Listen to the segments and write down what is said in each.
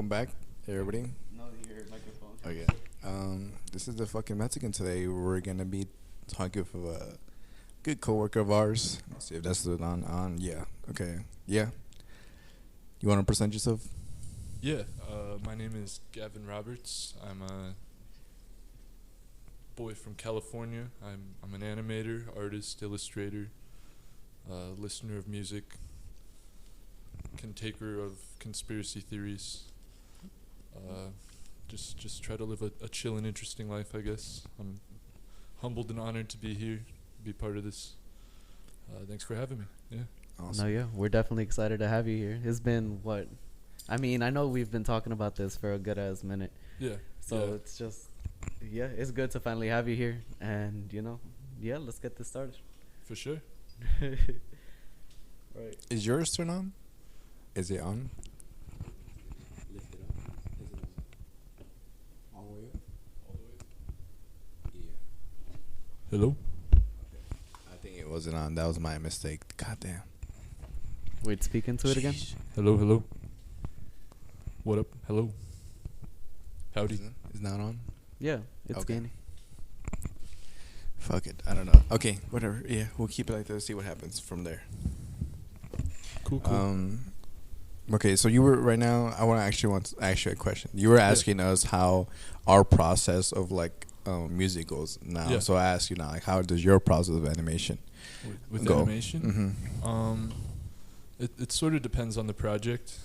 welcome back, everybody. No, your microphone. Okay. This is the fucking Mexican today. We're gonna be talking with a good coworker of ours. Let's see if that's the on. Yeah. Okay. Yeah. You want to present yourself? Yeah, my name is Gavin Roberts. I'm a boy from California. I'm an animator, artist, illustrator, listener of music, contaker of conspiracy theories. Just try to live a chill and interesting life, I guess. I'm humbled and honored to be here, be part of this. Thanks for having me. Yeah. Awesome. No, yeah, we're definitely excited to have you here. It's been what? I mean, I know we've been talking about this for a good ass minute. Yeah. So yeah. it's just, yeah, it's good to finally have you here. And, yeah, let's get this started. For sure. Right. Is yours turned on? Is it on? Lift it up. Is it all the way up? All the way. Yeah. Hello? I think it wasn't on. That was my mistake. Goddamn. Wait, speak into it again. Sheesh. Hello? What up? Hello? Howdy. It's not on. Yeah, it's Okay. gaining. Fuck it. I don't know. Okay. Whatever. Yeah. We'll keep it like this. See what happens from there. Cool. Okay, so you were right now. I want to ask you a question. You were asking us how our process of music goes now. Yeah. So I ask you now, like, how does your process of animation With go? animation? Mm-hmm. It sort of depends on the project.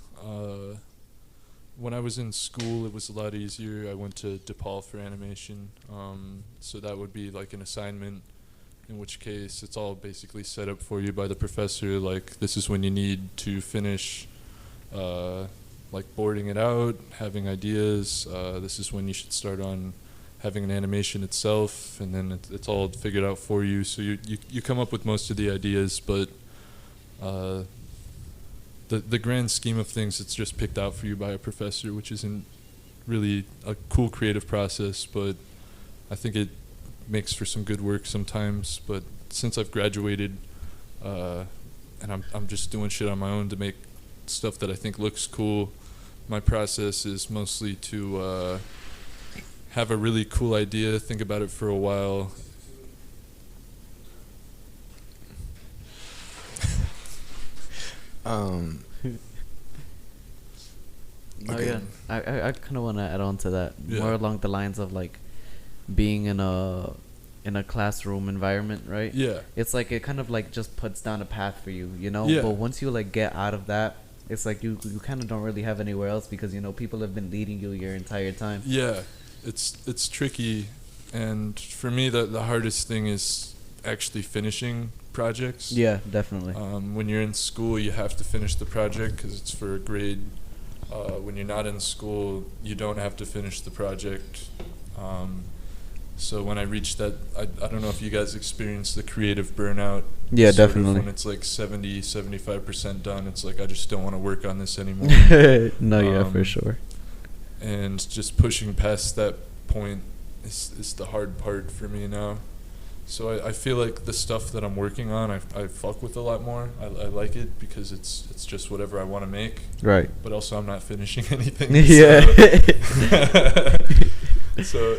When I was in school, it was a lot easier. I went to DePaul for animation, so that would be like an assignment, in which case it's all basically set up for you by the professor. Like, this is when you need to finish, boarding it out, having ideas. This is when you should start on having an animation itself, and then it's all figured out for you. So you come up with most of the ideas, but the grand scheme of things, it's just picked out for you by a professor, which isn't really a cool creative process, but I think it makes for some good work sometimes. But since I've graduated, and I'm just doing shit on my own to make stuff that I think looks cool, my process is mostly to have a really cool idea, think about it for a while. Oh Okay. yeah, I kind of want to add on to that, Yeah. more along the lines of like being in a classroom environment, right? Yeah. It's like it kind of like just puts down a path for you, Yeah. But once you like get out of that, it's like you kind of don't really have anywhere else because people have been leading you your entire time. Yeah, it's tricky, and for me the hardest thing is actually finishing projects. Yeah, definitely. When you're in school, you have to finish the project because it's for a grade. When you're not in school, you don't have to finish the project. So when I reached that, I don't know if you guys experienced the creative burnout. Yeah, sort of definitely. when it's like 75% done, it's like I just don't want to work on this anymore. No, yeah, for Um, sure. And just pushing past that point is the hard part for me now. So I feel like the stuff that I'm working on, I fuck with a lot more. I like it because it's just whatever I want to make, Right. but also I'm not finishing anything. Yeah. So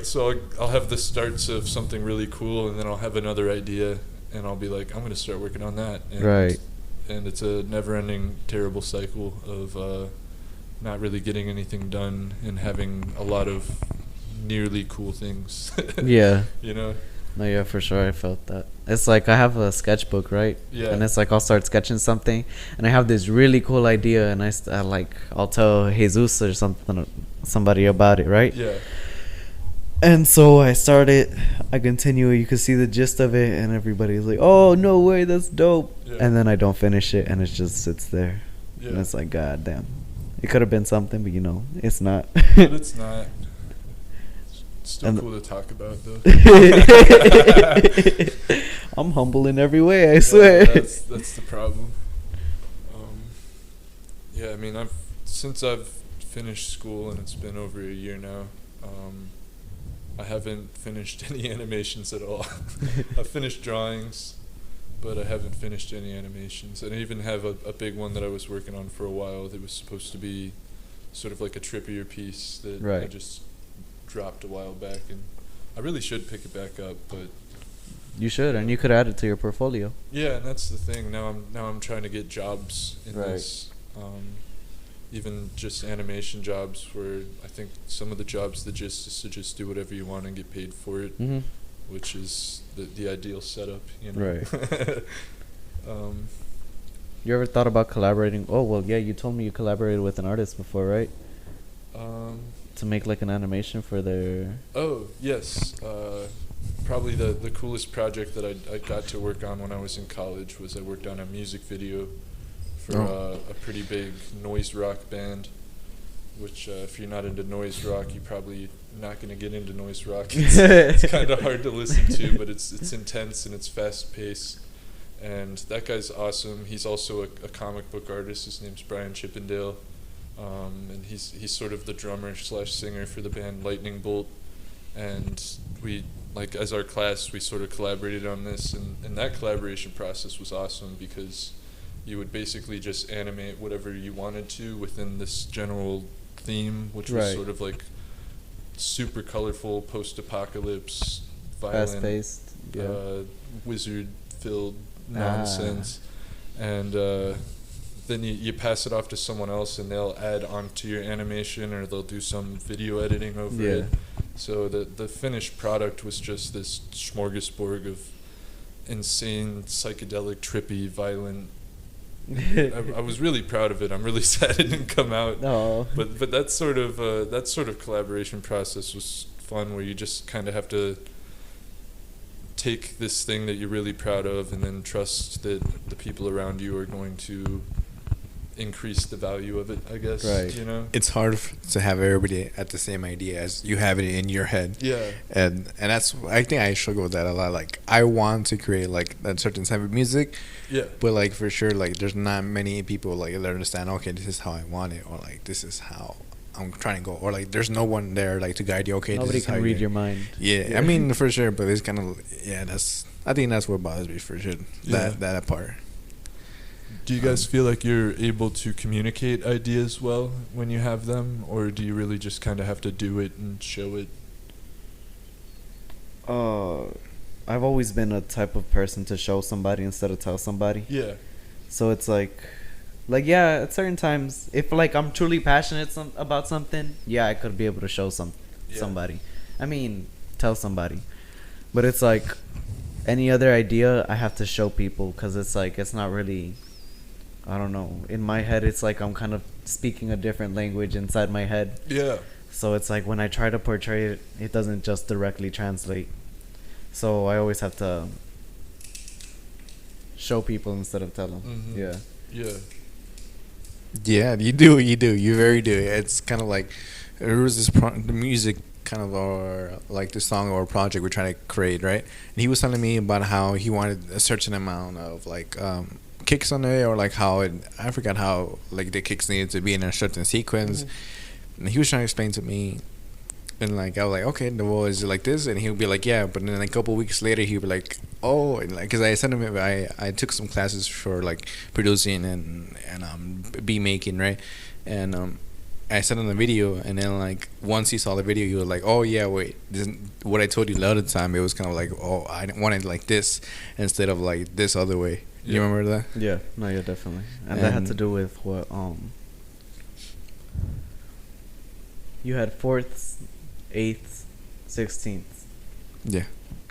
I'll have the starts of something really cool, and then I'll have another idea, and I'll be like, I'm gonna start working on that. And Right. And it's a never-ending, terrible cycle of not really getting anything done and having a lot of nearly cool things. Yeah. You know? No, yeah, for sure. I felt that. It's like I have a sketchbook, right? Yeah. And it's like I'll start sketching something, and I have this really cool idea, and I'll tell Jesus or somebody about it, right? Yeah. And so I start it, I continue, you can see the gist of it, and everybody's like, oh, no way, that's dope. Yeah. And then I don't finish it, and it just sits there. Yeah. And it's like, God damn. It could have been something, but it's not. But it's not. It's still And- cool to talk about, though. I'm humble in every way, I swear. Yeah, that's the problem. Yeah, I mean, since I've finished school, and it's been over a year now, I haven't finished any animations at all. I've finished drawings, but I haven't finished any animations. And I even have a big one that I was working on for a while that was supposed to be sort of like a trippier piece that I Right. just dropped a while back, and I really should pick it back up, but You should, and you could add it to your portfolio. yeah, and that's the thing. Now I'm trying to get jobs in Right. this, even just animation jobs, where I think some of the jobs, the gist is to just do whatever you want and get paid for it, Mm-hmm. which is the ideal setup, you know. Right. um, You ever thought about collaborating? Oh, well, yeah, you told me you collaborated with an artist before, right? To make like an animation for their. Oh yes, probably the coolest project that I got to work on when I was in college was I worked on a music video for a pretty big noise rock band. Which, if you're not into noise rock, you're probably not going to get into noise rock. It's kind of hard to listen to, but it's intense and it's fast paced. And that guy's awesome. He's also a comic book artist. His name's Brian Chippendale. And he's sort of the drummer / singer for the band Lightning Bolt. And we, like, as our class, we sort of collaborated on this. And that collaboration process was awesome because you would basically just animate whatever you wanted to within this general theme, which was Right. sort of like super colorful post-apocalypse, Fast violent, paced. Yeah. wizard-filled nonsense. And then you pass it off to someone else and they'll add onto your animation or they'll do some video editing over Yeah. it. So the finished product was just this smorgasbord of insane, psychedelic, trippy, violent. I was really proud of it. I'm really sad it didn't come out. No. But that sort of collaboration process was fun, where you just kind of have to take this thing that you're really proud of and then trust that the people around you are going to increase the value of it, I guess. Right. You know? It's hard to have everybody at the same idea as you have it in your head. Yeah. And that's, I think I struggle with that a lot. Like, I want to create like that certain type of music, Yeah. but like for sure, like there's not many people like that understand. Okay, this is how I want it, or like this is how I'm trying to go, or like there's no one there like to guide you. Okay, Nobody this is can how read you, your mind. Yeah, I mean for sure, but it's kind of I think that's what bothers me for sure. Yeah. That part. Do you guys feel like you're able to communicate ideas well when you have them, or do you really just kind of have to do it and show it? I've always been a type of person to show somebody instead of tell somebody. Yeah. So it's like yeah, at certain times, if like I'm truly passionate about something, yeah, I could be able to show Yeah. somebody. I mean, tell somebody. But it's like any other idea, I have to show people because it's like it's not really. I don't know. In my head, it's like I'm kind of speaking a different language inside my head. Yeah. So it's like when I try to portray it, it doesn't just directly translate. So I always have to show people instead of tell them. Mhm. Yeah. Yeah. Yeah, you do. You very do. It's kind of like there was this the music kind of our like this song or project we're trying to create, right? And he was telling me about how he wanted a certain amount of like kicks on it, or like how I forgot how like the kicks needed to be in a certain sequence. Mm-hmm. And he was trying to explain to me, and like I was like, okay, well, is it like this? And he would be like, yeah. But then like, a couple weeks later, he'd be like, oh, and like, cause I sent him, I took some classes for like producing and beat making, right? And I sent him the video, and then like once he saw the video, he was like, oh yeah, wait, this isn't what I told you the other time. It was kind of like, oh, I wanted like this instead of like this other way. You Yeah. remember that? Yeah. No, yeah, definitely. And that had And- to do with what you had 4th, 8th, 16th. Yeah.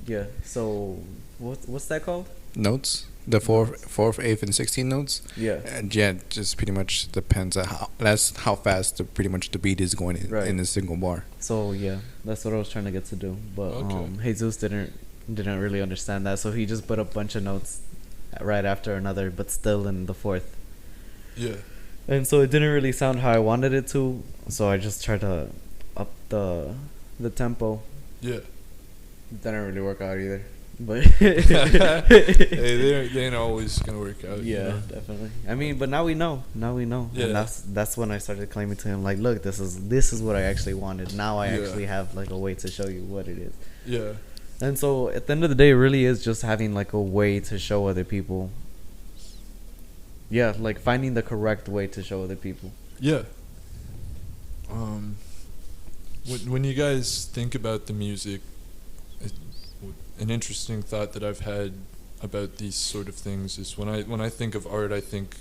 Yeah. So what's that called? Notes. The fourth, 8th, and 16th notes. Yeah. And yeah, it just pretty much depends on how fast pretty much the beat is going Right. in a single bar. So yeah, that's what I was trying to get to do. But Okay. Jesus didn't really understand that, so he just put a bunch of notes right after another, but still in the 4th. Yeah. And so it didn't really sound how I wanted it to. So I just tried to up the tempo. Yeah. Didn't really work out either. But Hey, they ain't always gonna work out. you yeah, know? definitely. I mean, but now we know. Yeah. And that's when I started claiming to him, like, look, this is what I actually wanted. Now I Yeah. actually have like a way to show you what it is. Yeah. And so at the end of the day, it really is just having like a way to show other people. Yeah, like finding the correct way to show other people. Yeah. when you guys think about the music, it, an interesting thought that I've had about these sort of things is when I think of art, I think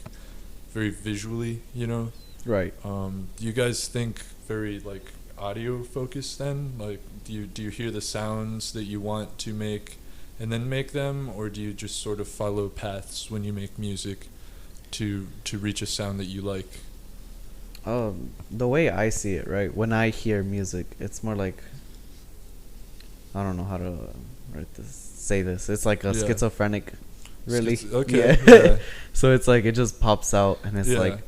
very visually, you know. Right. Do you guys think very like audio focused then? Like, do you hear the sounds that you want to make and then make them, or do you just sort of follow paths when you make music to reach a sound that you like? The way I see it, right? When I hear music, it's more like, I don't know how to say this. It's like a Yeah. schizophrenic, really. Okay. Yeah. Yeah. So it's like it just pops out, and it's Yeah. like,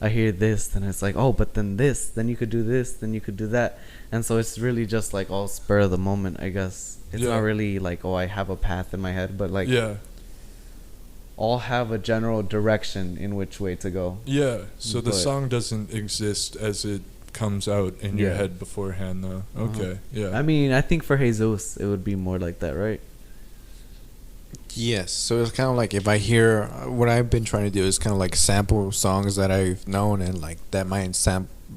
I hear this, then it's like, oh, but then this, then you could do this, then you could do that, and so it's really just like all spur of the moment, I guess. It's Yeah. not really like, oh, I have a path in my head, but like, Yeah. all have a general direction in which way to go. Yeah. So the But- song doesn't exist as it comes out in your Yeah. head beforehand, though. Okay. Yeah. I mean, I think for Jesus, it would be more like that, right? Yes, so it's kind of like if I hear what I've been trying to do is kind of like sample songs that I've known and like that might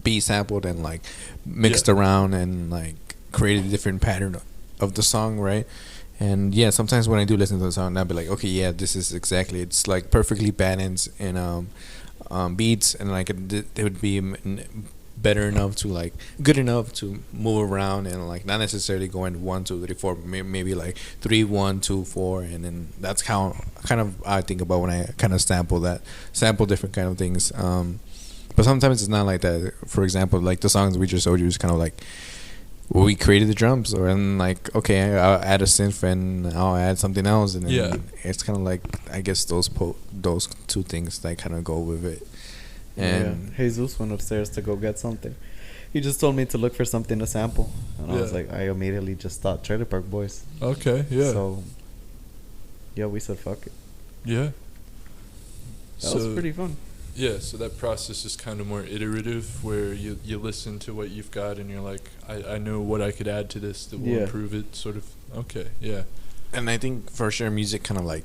be sampled and like mixed Yeah. around and like create a different pattern of the song, right? And yeah, sometimes when I do listen to the song, I'll be like, okay, yeah, this is exactly, it's like perfectly balanced in beats, and like it would be better enough to like good enough to move around and like not necessarily going 1 2 3 4, maybe like 3 1 2 4, and then that's how kind of I think about when I kind of sample different kind of things. But sometimes it's not like that. For example, like the songs we just showed you is kind of like we created the drums, or and like okay, I'll add a synth and I'll add something else, and then Yeah. it's kind of like I guess those two things that kind of go with it. And yeah. Jesus went upstairs to go get something. He just told me to look for something to sample, and I was Yeah. like, I immediately just thought Trailer Park Boys. Okay. Yeah. So yeah, we said fuck it. Yeah. That was pretty fun. Yeah, so that process is kind of more iterative, where you listen to what you've got and you're like, I know what I could add to this that will Yeah. improve it, sort of. Okay, yeah. And I think for sure music kind of like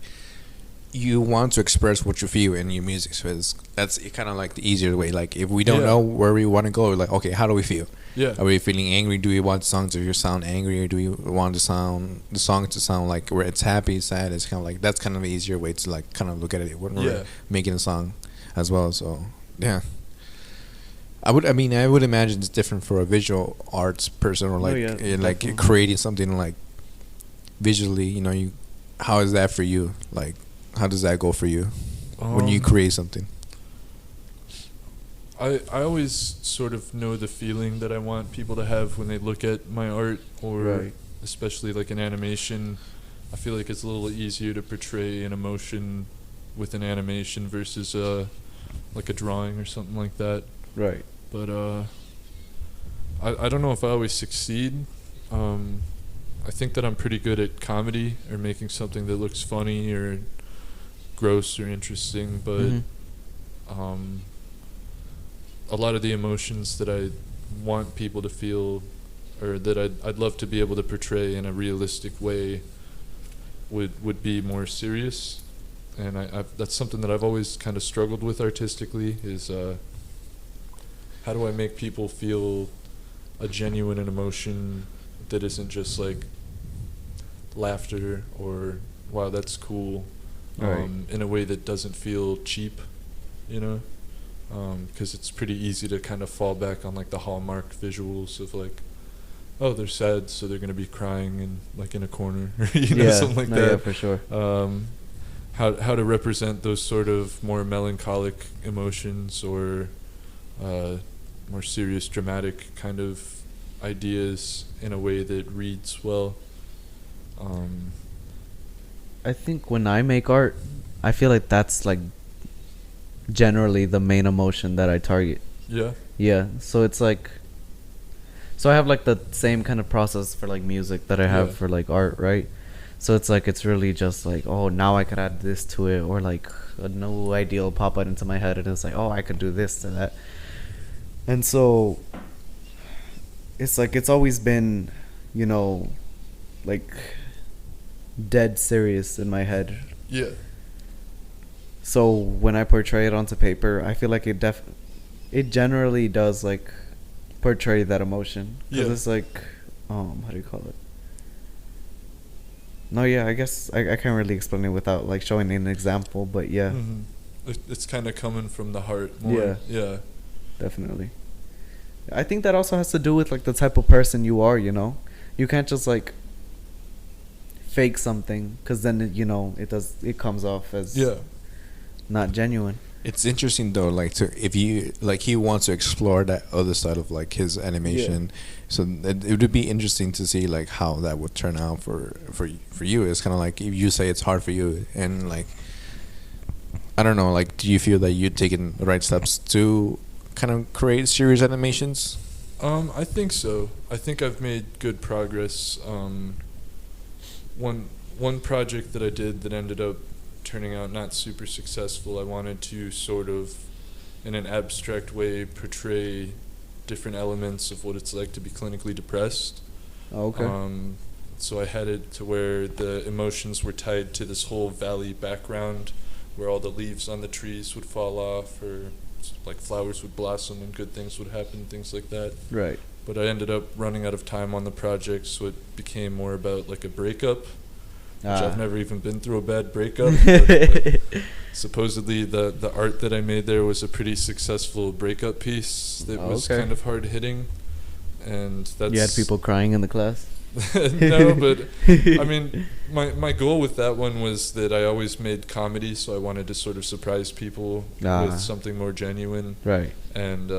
you want to express what you feel in your music, so that's kind of like the easier way. Like if we don't Yeah. know where we want to go, we're like okay, how do we feel? Yeah. Are we feeling angry? Do we want songs to sound angry, or do we want the song to sound like where it's happy, sad? It's kind of like that's kind of an easier way to like kind of look at it when Yeah. we're making a song as well. So yeah, I would imagine it's different for a visual arts person, or like yeah, like definitely. creating something like visually. You know, how is that for you? Like how does that go for you when you create something? I always sort of know the feeling that I want people to have when they look at my art, or Right. especially like an animation. I feel like it's a little easier to portray an emotion with an animation versus like a drawing or something like that. Right. But I don't know if I always succeed. I think that I'm pretty good at comedy or making something that looks funny or gross or interesting, but Mhm. a lot of the emotions that I want people to feel, or that I'd love to be able to portray in a realistic way, would be more serious. And that's something that I've always kind of struggled with artistically, is how do I make people feel a genuine emotion that isn't just like laughter or wow, that's cool, Right. in a way that doesn't feel cheap, you know? Because it's pretty easy to kind of fall back on like the Hallmark visuals of like, oh, they're sad, so they're gonna be crying in like in a corner, or you know, something like that. Yeah, for sure. How to represent those sort of more melancholic emotions, or more serious, dramatic kind of ideas in a way that reads well. I think when I make art, I feel like that's like generally the main emotion that I target. Yeah. Yeah, so it's like, so I have like the same kind of process for like music that I have Yeah. for like art, right? So it's like, it's really just like, oh, now I could add this to it, or like a new idea will pop out into my head, and it's like, oh, I could do this to that. And so it's like, it's always been, you know, like dead serious in my head. Yeah. So when I portray it onto paper, I feel like it generally does like portray that emotion. 'Cause Yeah. it's like, how do you call it? No, yeah, I guess I can't really explain it without like showing an example, but yeah, It's kind of coming from the heart more. Yeah. Yeah. definitely. I think that also has to do with like the type of person you are, you know? You can't just like fake something, because then it comes off as Yeah. not genuine. It's interesting though, like if you like he wants to explore that other side of like his animation, so it would be interesting to see like how that would turn out for you. It's kind of like if you say it's hard for you, and like I don't know, like do you feel that you're taking the right steps to kind of create serious animations? I think so. I think I've made good progress. One project that I did that ended up turning out not super successful, I wanted to sort of, in an abstract way, portray different elements of what it's like to be clinically depressed. Oh, okay. So I had it to where the emotions were tied to this whole valley background, where all the leaves on the trees would fall off, or like flowers would blossom and good things would happen, things like that. Right. But I ended up running out of time on the project, so it became more about like a breakup, which I've never even been through a bad breakup. But, like, supposedly the art that I made there was a pretty successful breakup piece that was okay. kind of hard hitting, and that's You had people crying in the class? no, but I mean, my goal with that one was that I always made comedy, so I wanted to sort of surprise people with something more genuine, Right. and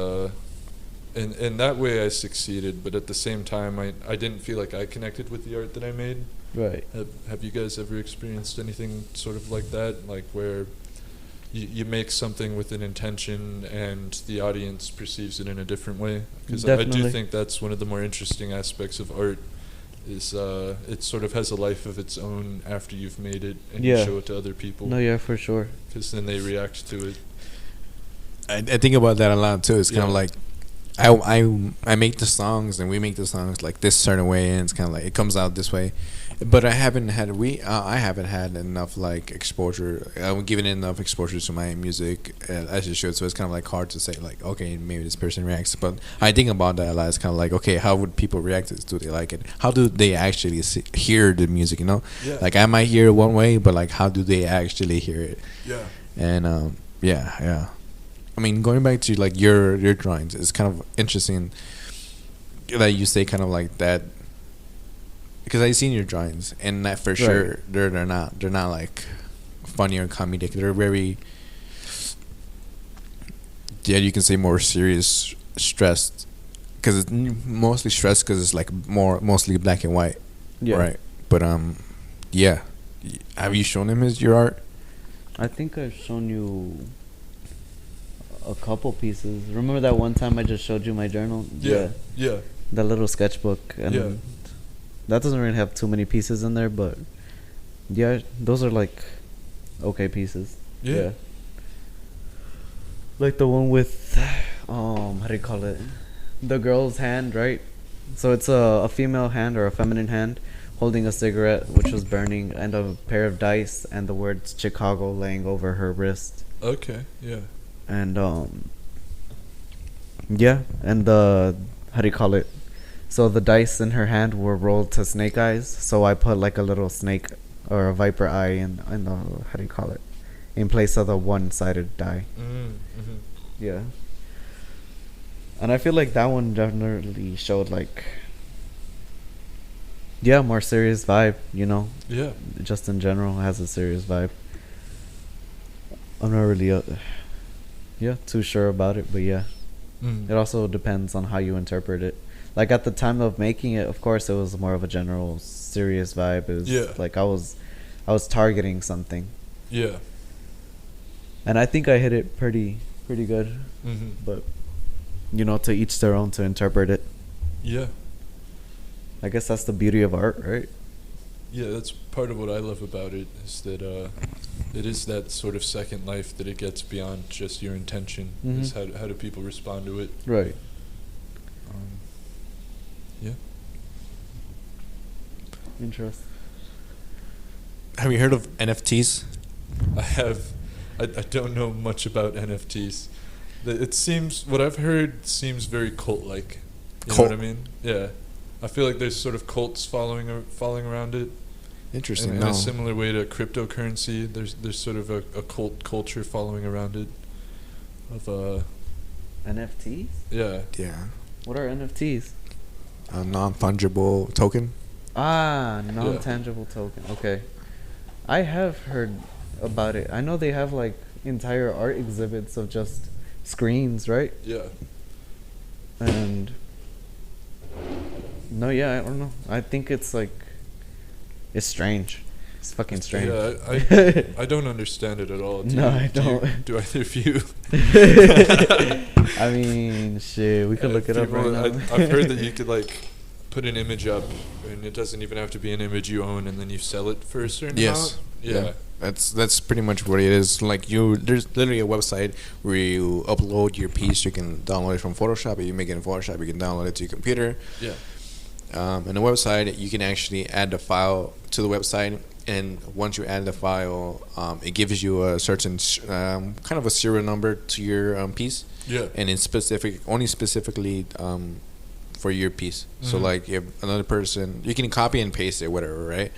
in that way I succeeded. But at the same time, I didn't feel like I connected with the art that I made. Right. Have you guys ever experienced anything sort of like that, like where you make something with an intention and the audience perceives it in a different way? Because I do Definitely. think that's one of the more interesting aspects of art. Is it sort of has a life of its own after you've made it and you Yeah. show it to other people. No, yeah, for sure. Because then they react to it. I think about that a lot too. It's kind of Yeah. like I make the songs and we make the songs like this certain way, and it's kind of like it comes out this way. But I haven't had enough like exposure. I'm giving it enough exposure to my music as it should. So it's kind of like hard to say like, okay, maybe this person reacts. But I think about that a lot. It's kind of like, okay, how would people react to this? Do they like it? How do they actually hear the music? You know, Yeah. like I might hear it one way, but like how do they actually hear it? Yeah. And yeah. I mean, going back to like your drawings, it's kind of interesting that you say kind of like that, because I seen your drawings, and that for sure they're not like funny or comedic. They're very, yeah, you can say more serious, stressed, because it's mostly stressed because it's like mostly black and white, Yeah. right? But yeah, have you shown him your art? I think I've shown you a couple pieces. Remember that one time I just showed you my journal? Yeah. That little sketchbook. And Yeah. that doesn't really have too many pieces in there, but yeah, those are like okay pieces. Yeah. Like the one with how do you call it? The girl's hand, right? So it's a female hand or a feminine hand holding a cigarette which was burning, and a pair of dice and the words Chicago laying over her wrist. Okay. Yeah. And yeah, and the how do you call it? So the dice in her hand were rolled to snake eyes. So I put like a little snake or a viper eye in the how do you call it? In place of the one-sided die. Mm-hmm. Yeah. And I feel like that one definitely showed like, yeah, more serious vibe, you know? Yeah. Just in general has a serious vibe. I'm not really too sure about it, but yeah. Mm. It also depends on how you interpret it. Like at the time of making it, of course, it was more of a general serious vibe. It was like I was targeting something. Yeah. And I think I hit it pretty good. Mm-hmm. But to each their own to interpret it. Yeah. I guess that's the beauty of art, right? Yeah, that's part of what I love about it, is that it is that sort of second life that it gets beyond just your intention. Mhm. Is how do people respond to it? Right. Yeah. Interesting. Have you heard of NFTs? I have. I don't know much about NFTs. It seems, what I've heard seems very cult-like. You Cult. know what I mean? Yeah. I feel like there's sort of cults following around it. Interesting. In No. a similar way to cryptocurrency, there's sort of a cult culture following around it. Of NFTs? yeah. Yeah. What are NFTs? A non-fungible token. Ah, non-tangible token. Okay. I have heard about it. I know they have like entire art exhibits of just screens, right? Yeah. And no, yeah, I don't know. I think it's like it's strange. It's fucking strange. Yeah, I don't understand it at all. Do No, you- I do you- don't. Do either of you? I mean, shit, we could look it up right now. I've heard that you could like put an image up, and it doesn't even have to be an image you own, and then you sell it for a certain Yes. amount. Yeah. That's pretty much what it is. Like there's literally a website where you upload your piece. You can download it from Photoshop. If you make it in Photoshop, you can download it to your computer. Yeah. And the website, you can actually add the file to the website. And once you add the file, it gives you a certain kind of a serial number to your piece. Yeah. And it's specifically for your piece. So Mhm. like if another person, you can copy and paste it, whatever, right?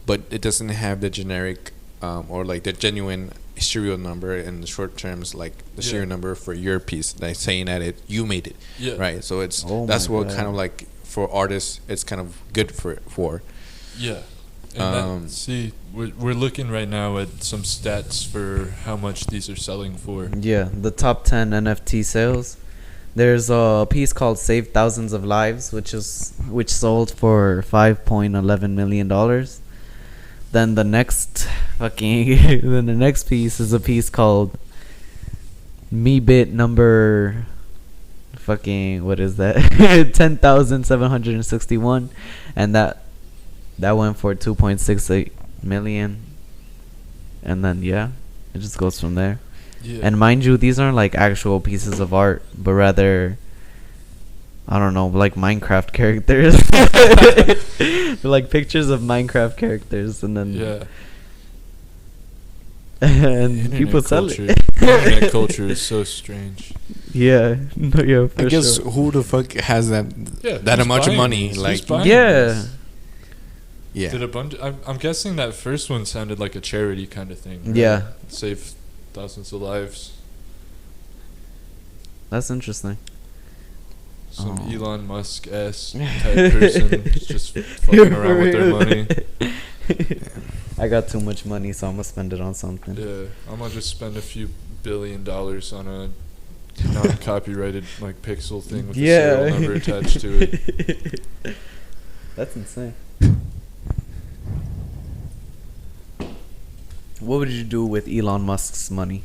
But it doesn't have the generic or like the genuine serial number in the short terms, like the serial number for your piece, like saying that you made it, Yeah. right? So it's Oh that's my what God. kind of like for artists, it's kind of good for. Yeah. And Um, see, we're looking right now at some stats for how much these are selling for. Yeah, the top 10 NFT sales. There's a piece called "Save Thousands of Lives," which sold for $5.11 million. Then the next then the next piece is a piece called "Meebit number what is that? 10,761, and that went for 2.68 million. And then yeah, it just goes from there. Yeah. And mind you, these aren't like actual pieces of art, but rather, I don't know, like Minecraft characters. They're like pictures of Minecraft characters, and then Yeah. and Internet people sell culture. it. Internet culture is so strange. Yeah, no, yeah, for I guess sure. who the fuck has that Yeah. that who's much buying money? these? Like Who's buying Yeah. these? yeah, Did a bunch? I'm guessing that first one sounded like a charity kind of thing. Right? Yeah. Save thousands of lives. That's interesting. Some Oh. Elon Musk-esque type person just fucking around with their money. I got too much money, so I'm gonna spend it on something. Yeah, I'm gonna just spend a few $1 billion on a non-copyrighted like pixel thing with a serial number attached to it. That's insane. What would you do with Elon Musk's money?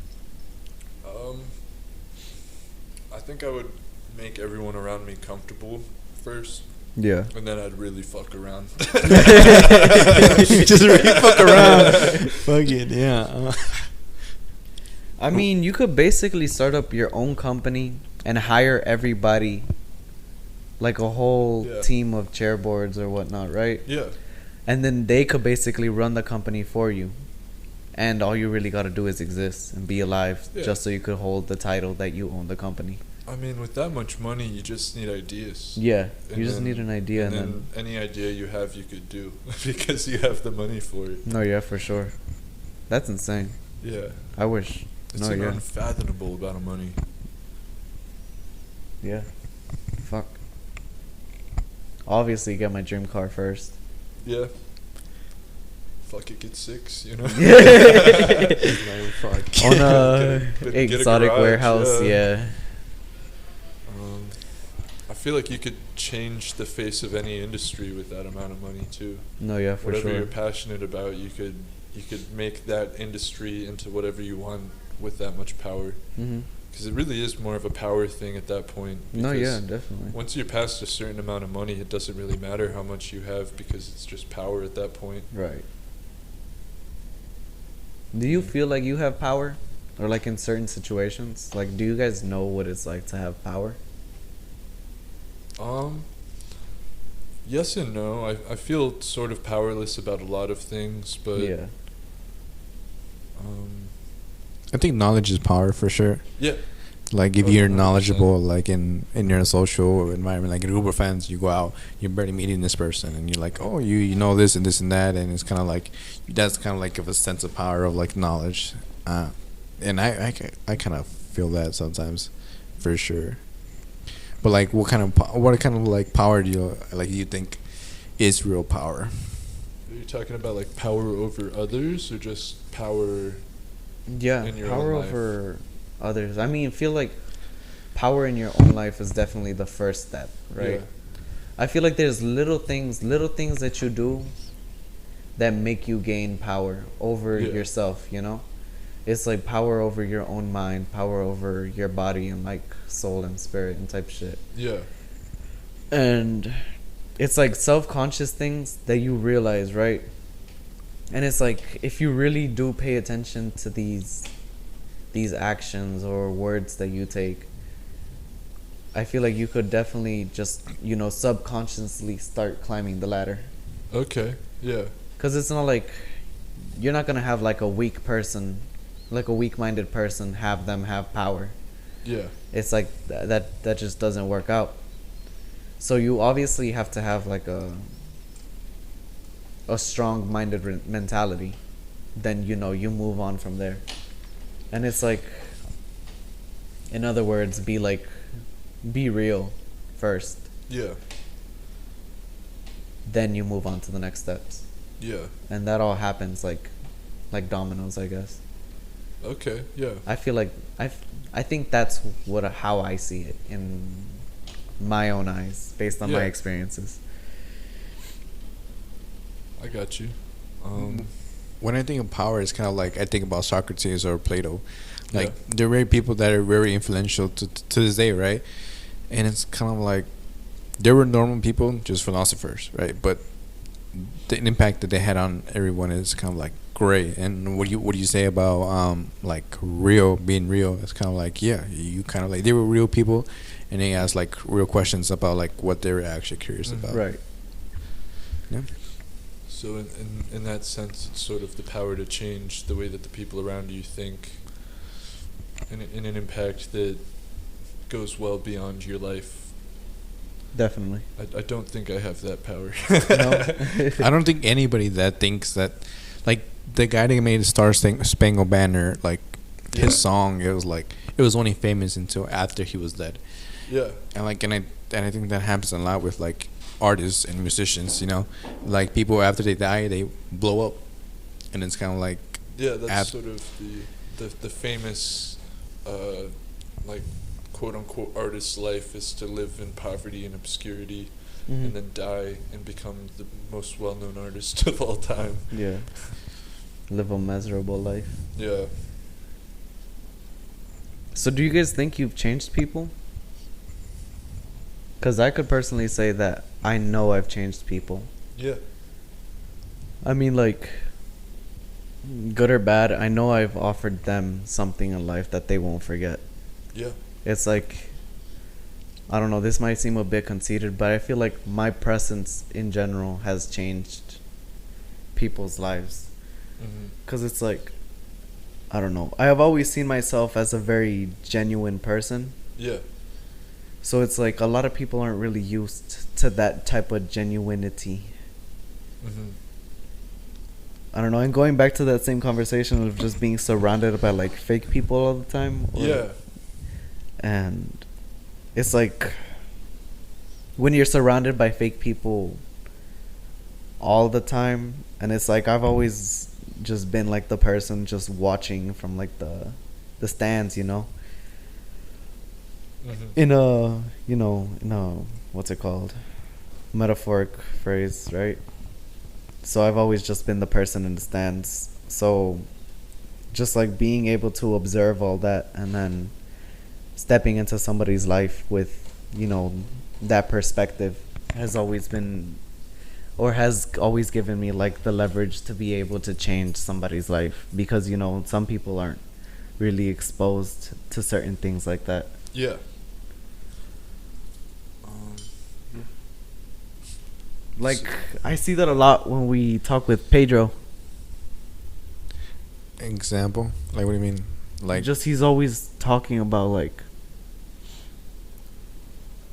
I think I would make everyone around me comfortable first, Yeah. and then I'd really fuck around. just really fuck around. Fuck it, yeah. I mean, you could basically start up your own company and hire everybody, like a whole Yeah. team of chairboards or whatnot, right? Yeah. And then they could basically run the company for you. And all you really got to do is exist and be alive, Yeah. just so you could hold the title that you own the company. I mean, with that much money, you just need ideas. Yeah, And you just then- need an idea, and and then any idea you have, you could do because you have the money for it. no, yeah, for sure. That's insane. Yeah, I wish. it's No, an yeah. unfathomable amount of money. Yeah. Fuck. Obviously, get my dream car first. Yeah. Fuck it, get 6, you know. Like, fuck. On a Get a exotic garage, warehouse, yeah. I feel like you could change the face of any industry with that amount of money too. No, yeah, for Whatever sure. you're passionate about, you could make that industry into whatever you want with that much power. Mm-hmm. Because it really is more of a power thing at that point. No, yeah, because definitely. Once you're past a certain amount of money, it doesn't really matter how much you have because it's just power at that point. Right. Do you feel like you have power? Or like in certain situations? Like, do you guys know what it's like to have power? Yes and no. I feel sort of powerless about a lot of things, but Yeah. um, I think knowledge is power for sure. yeah, Like if Oh, you're 100%. knowledgeable, like in your social environment, like in Uber fans, you go out, you're barely meeting this person, and you're like, oh, you know this and this and that, and it's kind of like that's kind of like of a sense of power of like knowledge, and I kind of feel that sometimes, for sure. But like, what kind of like power do you think is real power? Are you talking about like power over others or just power? Yeah, In your power own life. over others. I mean, feel like power in your own life is definitely the first step, right? Yeah. I feel like there's little things that you do that make you gain power over Yeah. yourself, you know? It's like power over your own mind, power over your body and like soul and spirit and type shit. Yeah. And it's like self-conscious things that you realize, right? And it's like if you really do pay attention to these actions or words that you take, I feel like you could definitely just, subconsciously start climbing the ladder. Okay. Yeah. Because it's not like you're not going to have like a weak person, like a weak-minded person, have them have power. Yeah. It's like that just doesn't work out. So you obviously have to have like a strong-minded mentality. Then you move on from there. And it's like, in other words, be real first. Yeah. Then you move on to the next steps. Yeah. And that all happens like dominoes, I guess. Okay. Yeah. I feel like I think that's how I see it in my own eyes, based on my Yeah. experiences. I got you. When I think of power, it's kind of like I think about Socrates or Plato. Like Yeah. they're very people that are very influential to this day, right? And it's kind of like they were normal people, just philosophers, right? But the impact that they had on everyone is kind of like great. And what do you say about like being real? It's kind of like, yeah, you kind of like they were real people, and they asked like real questions about like what they were actually curious Mhm. about. Right. Yeah. So in that sense, it's sort of the power to change the way that the people around you think, in an impact that goes well beyond your life. Definitely. I don't think I have that power. I don't think anybody that thinks that, like the guy that made the Spangled Banner, like Yeah. his song, it was only famous until after he was dead, Yeah. and I think that happens a lot with like artists and musicians, like people after they die they blow up, and it's kind of like Yeah, that's Ab- sort of the famous, like, quote unquote artist's life is to live in poverty and obscurity, Mhm. and then die and become the most well-known artist of all time. Yeah. Live a miserable life. Yeah. So do you guys think you've changed people? Because I could personally say that I know I've changed people. Yeah. I mean, like, good or bad, I know I've offered them something in life that they won't forget. Yeah. It's like, I don't know, this might seem a bit conceited, but I feel like my presence in general has changed people's lives. Mm-hmm. Because it's like, I don't know, I have always seen myself as a very genuine person. Yeah. So it's like a lot of people aren't really used to that type of genuinity. Mm-hmm. I don't know. And going back to that same conversation of just being surrounded by like fake people all the time. Yeah. And it's like when you're surrounded by fake people all the time, and it's like I've always just been like the person just watching from like the stands, Mm-hmm. in a what's it called, metaphoric phrase, right? So I've always just been the person in the stands. So just like being able to observe all that and then stepping into somebody's life with that perspective has always been, or has always given me like the leverage to be able to change somebody's life, because some people aren't really exposed to certain things like that. Yeah. Like, I see that a lot when we talk with Pedro. example. Like, what do you mean? Like, Just he's always talking about like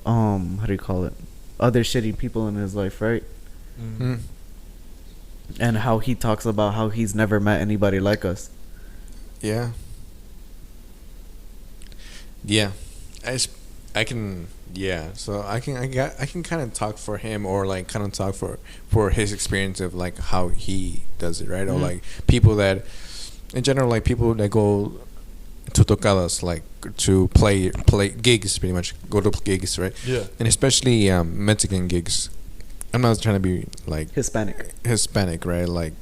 how do you call it, other shitty people in his life, right? Mm. And how he talks about how he's never met anybody like us. Yeah. Yeah. I can. Yeah. So I can kind of talk for him, or like kind of talk for his experience of like how he does it, right? Or Mhm. like people that, in general, like people that go to tocadas, like to play gigs, pretty much go to gigs, right? Yeah. And especially Mexican gigs. I'm not trying to be like Hispanic. right? Like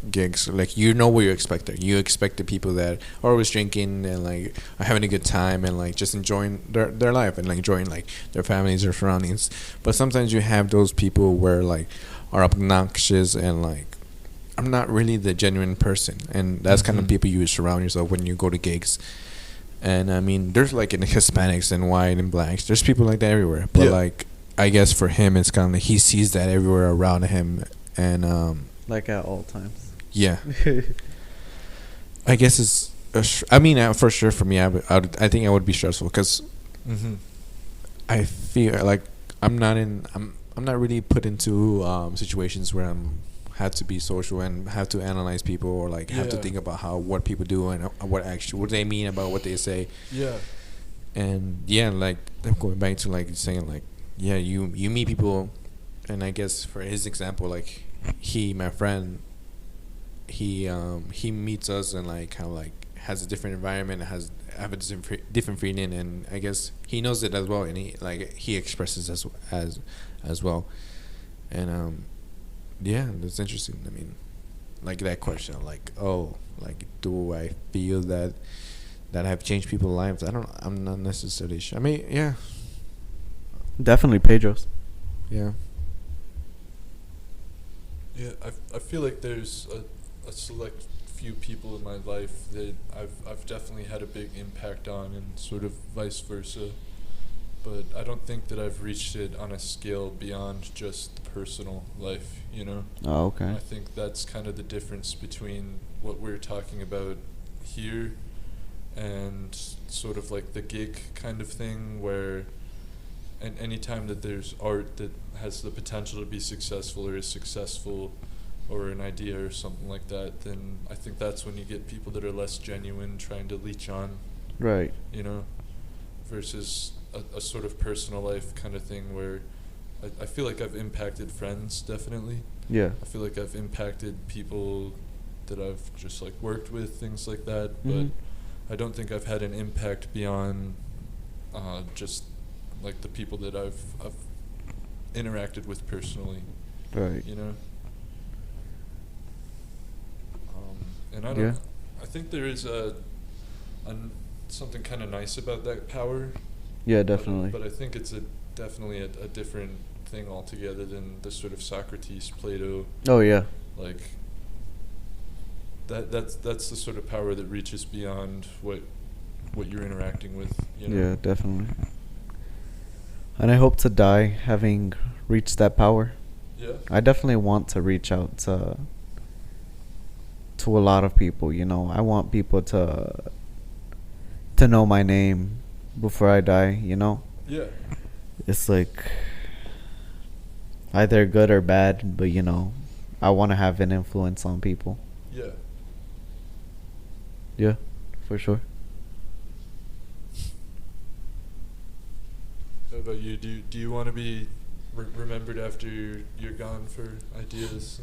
gigs, like you know what you expect there. You expect the people that are always drinking and like are having a good time and like just enjoying their life and like enjoying like their families or surroundings. But sometimes you have those people where like are obnoxious and like I'm not really the genuine person, and that's kind of Mhm. people you surround yourself when you go to gigs. And I mean, there's like in Hispanics and white and blacks. There's people like that everywhere. But Yeah. like, I guess for him, it's kind of like he sees that everywhere around him, and Like at all times. yeah. I guess it's. I mean, for sure for me, I think I would be stressful because Mm-hmm. I feel like I'm not really put into situations where I'm have to be social and have to analyze people or like have to Yeah. think about what people do and what they mean about what they say. Yeah. And yeah, like going back to like saying like yeah, you meet people, and I guess for his example, like my friend, he meets us and like kind of like has a different environment, have a different feeling, and I guess he knows it as well, and he expresses as well, and yeah, that's interesting. I mean, like that question, like like do I feel that have changed people's lives? I'm not necessarily sure. I mean, yeah, Definitely Pedro's. yeah, Yeah, I feel like there's a select few people in my life that I've definitely had a big impact on, and sort of vice versa. But I don't think that I've reached it on a scale beyond just the personal life, you know? Oh, okay. I think that's kind of the difference between what we're talking about here and sort of like the gig kind of thing, where any time that there's art that has the potential to be successful or is successful, or an idea or something like that, then I think that's when you get people that are less genuine trying to leech on, Right. you know, versus a sort of personal life kind of thing where I feel like I've impacted friends, definitely. Yeah. I feel like I've impacted people that I've just like worked with, things like that, Mhm. but I don't think I've had an impact beyond just like the people that I've interacted with personally, Right. you know. And I don't. Yeah. I think there is something kind of nice about that power. Yeah, but- definitely. But I think it's definitely a different thing altogether than the sort of Socrates, Plato, Oh yeah. like. That's the sort of power that reaches beyond what you're interacting with. You know? Yeah, definitely. And I hope to die having reached that power. Yeah. I definitely want to reach out to a lot of people, you know. I want people to know my name before I die, you know. Yeah. It's like either good or bad, but you know, I want to have an influence on people. Yeah. Yeah, for sure. How about you? Do you want to be remembered after you're gone for ideas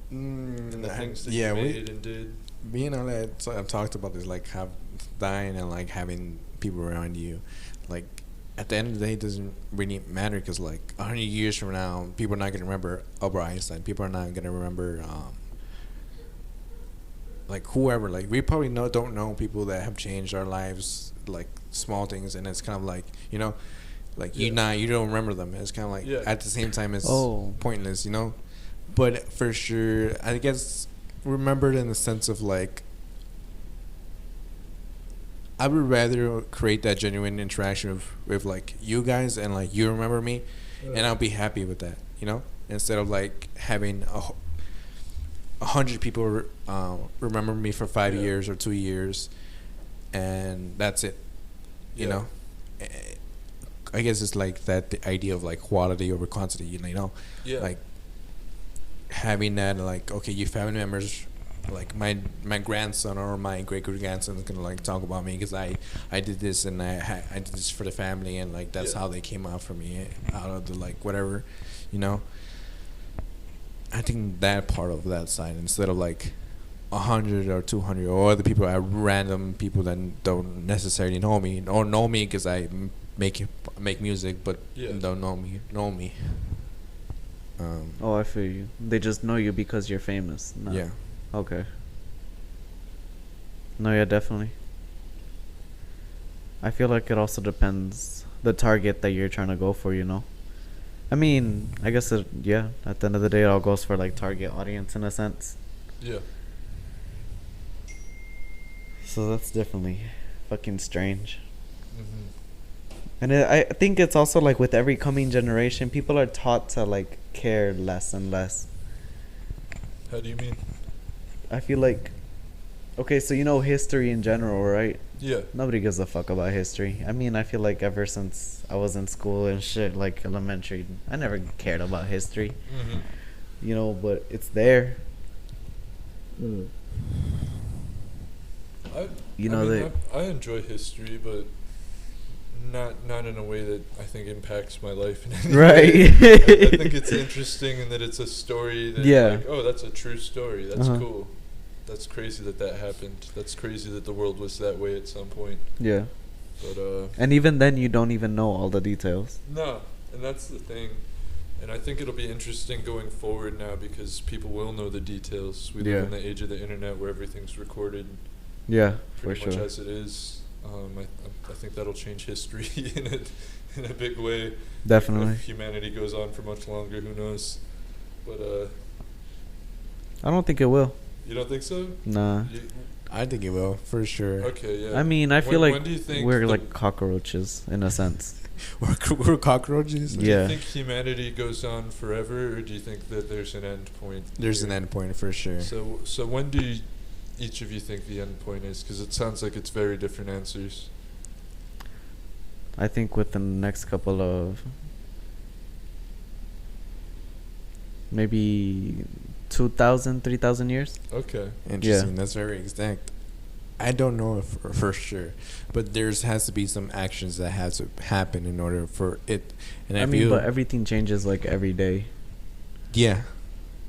and the things that yeah, you made and did? me and I talked about this, like have dying and like having people around you, like at the end of the day, it doesn't really matter because like 100 years from now, people are not gonna remember Albert Einstein. People are not gonna remember like whoever. Like we probably don't know people that have changed our lives, like small things, and it's kind of like like Yeah. you don't remember them. It's kind of like Yeah. at the same time it's Oh. pointless, you know. But for sure, I guess remembered in the sense of like I would rather create that genuine interaction with like you guys and like you remember me, and I'll be happy with that, you know, instead of like having 100 people remember me for 5 Yeah. years or 2 years, and that's it, you Yeah. know. I guess it's like that the idea of like quality over quantity. You know, Yeah. like having that like okay, your family members. Like my grandson or my great grandson is gonna like talk about me because I did this and I did this for the family and like that's Yeah. how they came out for me out of the like whatever, you know. I think that part of that side instead of like 100 or 200 or other people are random people that don't necessarily know me or know me because I make music but Yeah. don't know me. Oh, I feel you. They just know you because you're famous. No. Yeah. Okay. No, yeah, definitely. I feel like it also depends the target that you're trying to go for, you know. I mean, I guess yeah, at the end of the day it all goes for like target audience in a sense. Yeah. So that's definitely fucking strange. Mm-hmm. And I think it's also like with every coming generation, people are taught to like care less and less. How do you mean? I feel like, okay, so you know history in general, right? Yeah. Nobody gives a fuck about history. I mean, I feel like ever since I was in school and shit, like elementary, I never cared about history, Mm-hmm. you know, but it's there. You know, I enjoy history, but not in a way that I think impacts my life in any Right. way. I think it's interesting in that it's a story that Yeah. like, oh, that's a true story. That's Uh-huh. cool. That's crazy that happened. That's crazy that the world was that way at some point. Yeah. But And even then, you don't even know all the details. no, and that's the thing. And I think it'll be interesting going forward now because people will know the details. We Yeah. live in the age of the internet where everything's recorded Yeah, for pretty much sure. as it is. I think that'll change history in a big way. Definitely. If humanity goes on for much longer, who knows? But I don't think it will. you don't think so? Nah. You, I think it will for sure. okay, yeah. I mean, I feel When like do you think we're the- like cockroaches in a sense. We're cockroaches. Do Yeah. you think humanity goes on forever, or do you think that there's an end point? There's here? an end point for sure. So when do each of you think the end point is? Because it sounds like it's very different answers. I think within the next couple of maybe 2,000, 3,000 years. Okay. Interesting. That's very exact. I don't know if for sure, but there's has to be some actions that has to happen in order for it. And I mean, but everything changes like every day. yeah,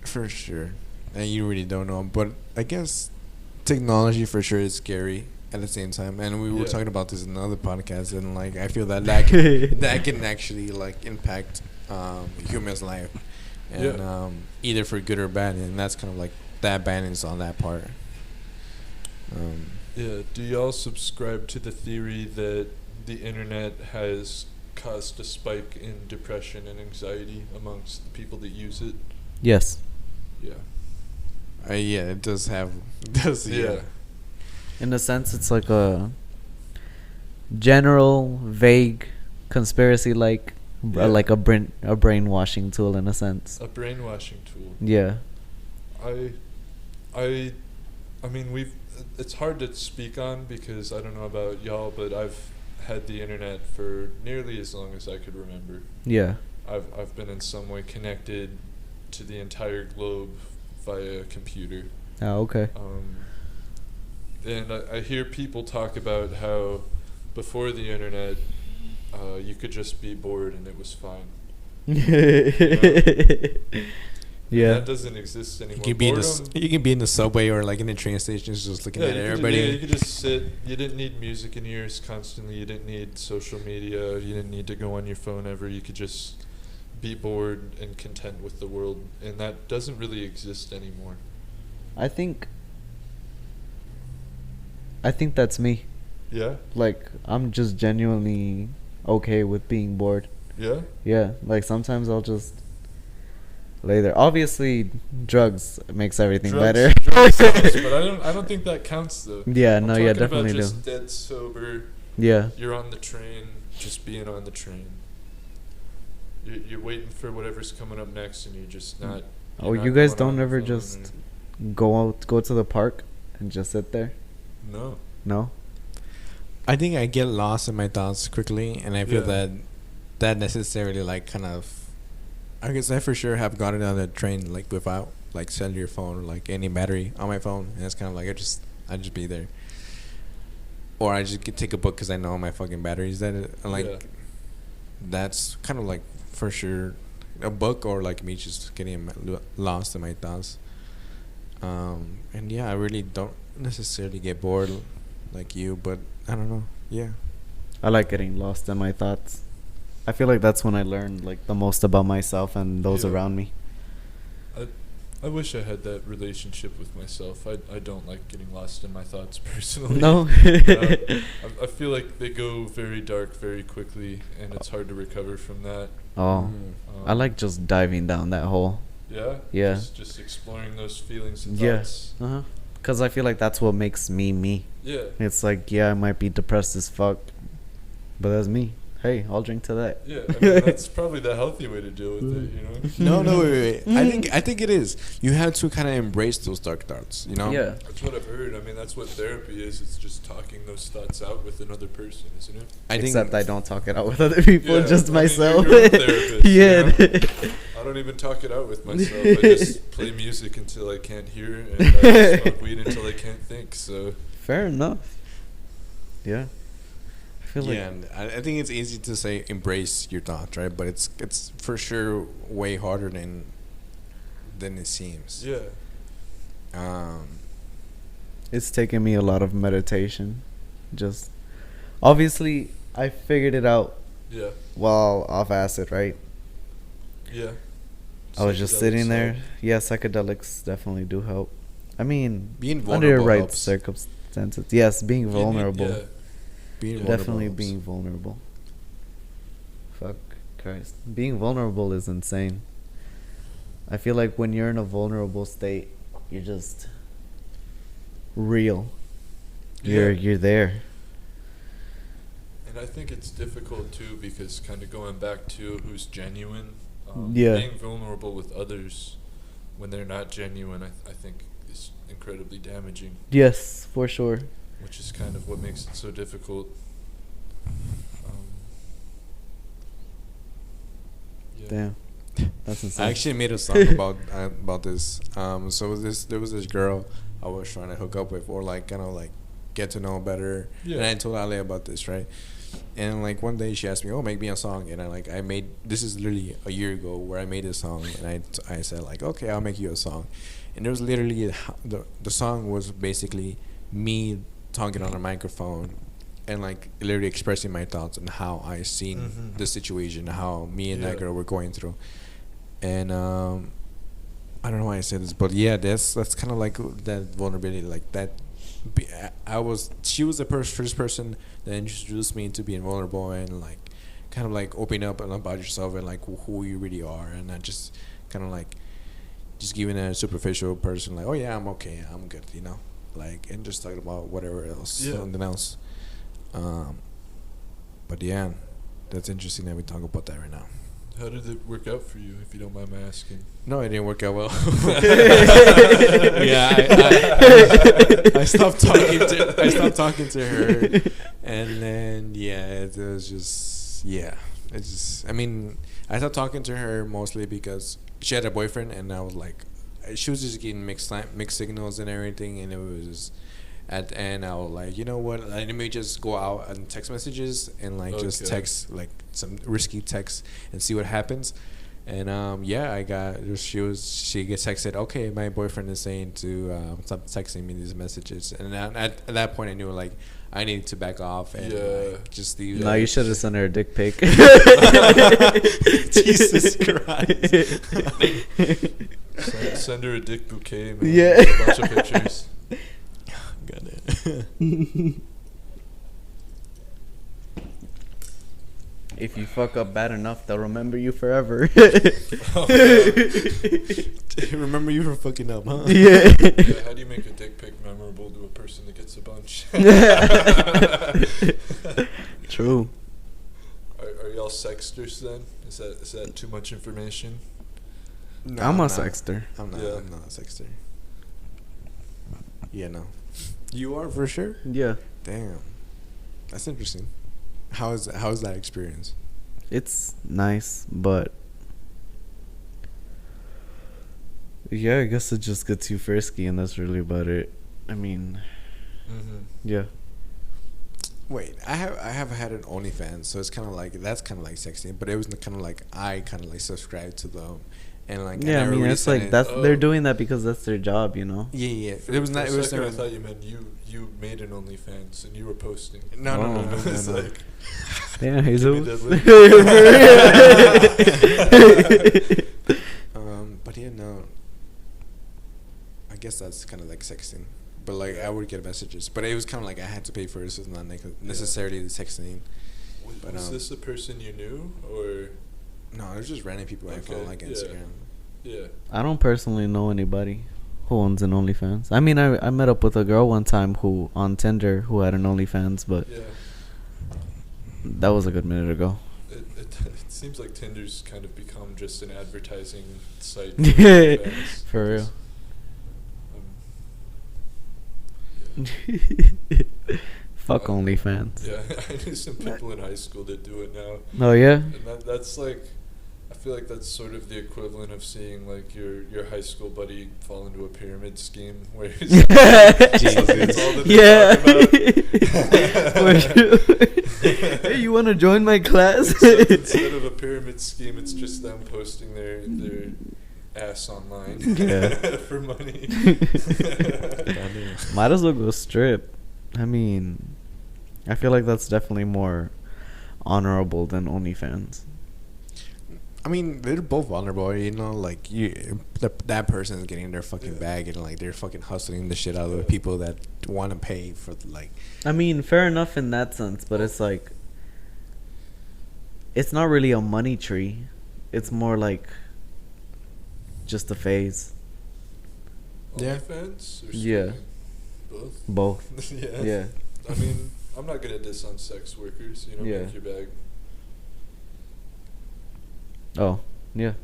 for sure. And you really don't know, but I guess technology for sure is scary at the same time. And we were Yeah. talking about this in another podcast, and like I feel that can actually like impact humans' life, and Yeah. either for good or bad. And that's kind of like that balance on that part. Yeah. Do y'all subscribe to the theory that the internet has caused a spike in depression and anxiety amongst the people that use it? Yes. Yeah. Yeah, it does have. Does Yeah. In a sense, it's like a general, vague, conspiracy like Yeah. like a brainwashing tool in a sense. A brainwashing tool. Yeah. I mean, it's hard to speak on because I don't know about y'all, but I've had the internet for nearly as long as I could remember. Yeah. I've been in some way connected to the entire globe via a computer. Oh, okay. And I hear people talk about how before the internet, you could just be bored and it was fine. Yeah. That doesn't exist anymore. Boredom- You can be in the subway or like in the train stations, just looking at you could- everybody. yeah, you could just sit. You didn't need music in your ears constantly. You didn't need social media. You didn't need to go on your phone ever. You could just be bored and content with the world, and that doesn't really exist anymore. I think that's me. Yeah. Like, I'm just genuinely okay with being bored. Yeah. Yeah, like sometimes I'll just lay there. Obviously, drugs makes everything better. Drugs helps, but I don't think that counts though. Yeah, I'm no, yeah, talking about definitely do. just dead sober. Yeah. You're on the train, just being on the train. You're waiting for whatever's coming up next, and you're just not. Oh, you're you not guys going on don't your ever phone just go to the park and just sit there? No. No? I think I get lost in my thoughts quickly, and I feel Yeah. that necessarily like kind of. I guess I for sure have gotten on the train like without like cellular phone or like any battery on my phone, and it's kind of like I just be there, or I just take a book because I know my fucking battery's dead. Like Yeah. that's kind of like for sure a book or like me just getting lost in my thoughts. And yeah, I really don't necessarily get bored like you, but I don't know. Yeah. I like getting lost in my thoughts. I feel like that's when I learn like the most about myself and those Yeah. around me. I wish I had that relationship with myself. I don't like getting lost in my thoughts personally. No. I feel like they go very dark very quickly, and it's hard to recover from that. Oh, Mm. I like just diving down that hole. Yeah. Yeah. Just exploring those feelings and Yeah. thoughts. Uh-huh. Cause I feel like that's what makes me me. Yeah. It's like, yeah, I might be depressed as fuck, but that's me. Hey, I'll drink to that. Yeah. I mean, that's probably the healthy way to deal with it. You know. No, wait. I think it is. You have to kind of embrace those dark thoughts. You know. Yeah. That's what I've heard. I mean, that's what therapy is. It's just talking those thoughts out with another person, isn't it? I think. Except I don't talk it out with other people, Yeah, just I mean, myself. you're your own therapist, Yeah. you I don't even talk it out with myself. I just play music until I can't hear, and I smoke weed until I can't think. So Fair enough. Yeah. I feel Yeah, and I think it's easy to say embrace your thoughts, right? But it's for sure way harder than it seems. yeah, it's taken me a lot of meditation. Just obviously I figured it out yeah, while off acid, right? yeah. I was just Psychedelics sitting there. help. Yeah, psychedelics definitely do help. I mean, Being under the vulnerable right helps. circumstances. Yes, being You need- vulnerable. yeah. Being Definitely vulnerable being vulnerable. Fuck Christ. Being vulnerable is insane. I feel like when you're in a vulnerable state, you're just real. Yeah. You're there. And I think it's difficult too because kind of going back to who's genuine. Yeah. Being vulnerable with others when they're not genuine, I think is incredibly damaging, Yes, for sure. which is kind of what makes it so difficult. Yeah. Damn. That's insane. I actually made a song about this. So there was this girl I was trying to hook up with, or like kind of like get to know better. Yeah. And I told Ale about this, right? And like one day she asked me, "Oh, make me a song," and I made this is literally a year ago where I made a song, and I said like, "Okay, I'll make you a song," and it was literally the song was basically me talking on a microphone. And like literally expressing my thoughts and how I seen Mhm. the situation, how me and that Yeah. girl were going through, and I don't know why I said this, but yeah, that's kind of like that vulnerability, like that. She was the first person that introduced me into being vulnerable and like kind of like opening up and about yourself and like who you really are, and not just kind of like just giving a superficial person like, oh yeah, I'm okay, I'm good, you know, like, and just talking about whatever else, Yeah. something else. But yeah, that's interesting that we talk about that right now. How did it work out for you, if you don't mind my asking? No, it didn't work out well. Yeah, I stopped talking to her, and then yeah, it was just it's just. I mean, I stopped talking to her mostly because she had a boyfriend, and I was like, she was just getting mixed signals and everything, and it was just. At the end, I was like, you know what? Let me just go out and text messages and like just Okay. text like some risky text and see what happens. And yeah, she gets texted. Okay, my boyfriend is saying to stop texting me these messages. And at that point, I knew like I needed to back off and Yeah. like, just leave. No, you should have sent her a dick pic. Jesus Christ. Send her a dick bouquet, man. Yeah. A bunch of pictures. Got it. If you fuck up bad enough, they'll remember you forever. Oh, yeah. Remember you from fucking up, huh? Yeah. Yeah, how do you make a dick pic memorable to a person that gets a bunch? True. Are y'all sexters then? Is that too much information? No, I'm a not. sexter. I'm not. Yeah. I'm not a sexter. Yeah, no. You are for sure. Yeah. Damn. That's interesting. How's that experience? It's nice, but yeah, I guess it just gets you frisky, and that's really about it. I mean, yeah. Wait, I have had an OnlyFans, so it's kind of like that's kind of like sexting, but it was kind of like I kind of like subscribed to them, and like Yeah, I never mean, really it's sent like it- that's Oh. they're doing that because that's their job, you know. Yeah. For, It was for not. a It was second, I never. thought you meant you made an OnlyFans and you were posting. No, Oh. It's no. like, Yeah, give me Jesus. that link. But yeah, no. I guess that's kind of like sexting, but like I would get messages, but it was kind of like I had to pay for it, so it's not like necessarily the sexting. But, Was this a person you knew or? No, it was just random people I follow Okay, like yeah. Instagram. Yeah. I don't personally know anybody who owns an OnlyFans. I mean, I met up with a girl one time who on Tinder who had an OnlyFans, but Yeah. that was a good minute ago. It seems like Tinder's kind of become just an advertising site. Yeah, OnlyFans for real. because, yeah. Fuck OnlyFans. Yeah, I knew some people in high school that do it now. Oh yeah. And that's like, I feel like that's sort of the equivalent of seeing like your high school buddy fall into a pyramid scheme where it's like, that's all that they talk about. Hey, you want to join my class? Except instead of a pyramid scheme, it's just them posting their ass online Yeah. for money. Might as well go strip. I mean, I feel like that's definitely more honorable than OnlyFans. I mean, they're both vulnerable, you know. Like that person is getting their fucking bag, and like they're fucking hustling the shit out of the people that want to pay for like. I mean, fair enough in that sense, but it's like, it's not really a money tree. It's more like just a phase. Yeah. OnlyFans or Yeah. streaming? Both. Both. Yeah. Yeah. I mean, I'm not gonna diss on sex workers. You know, Yeah. make your bag. Oh, yeah.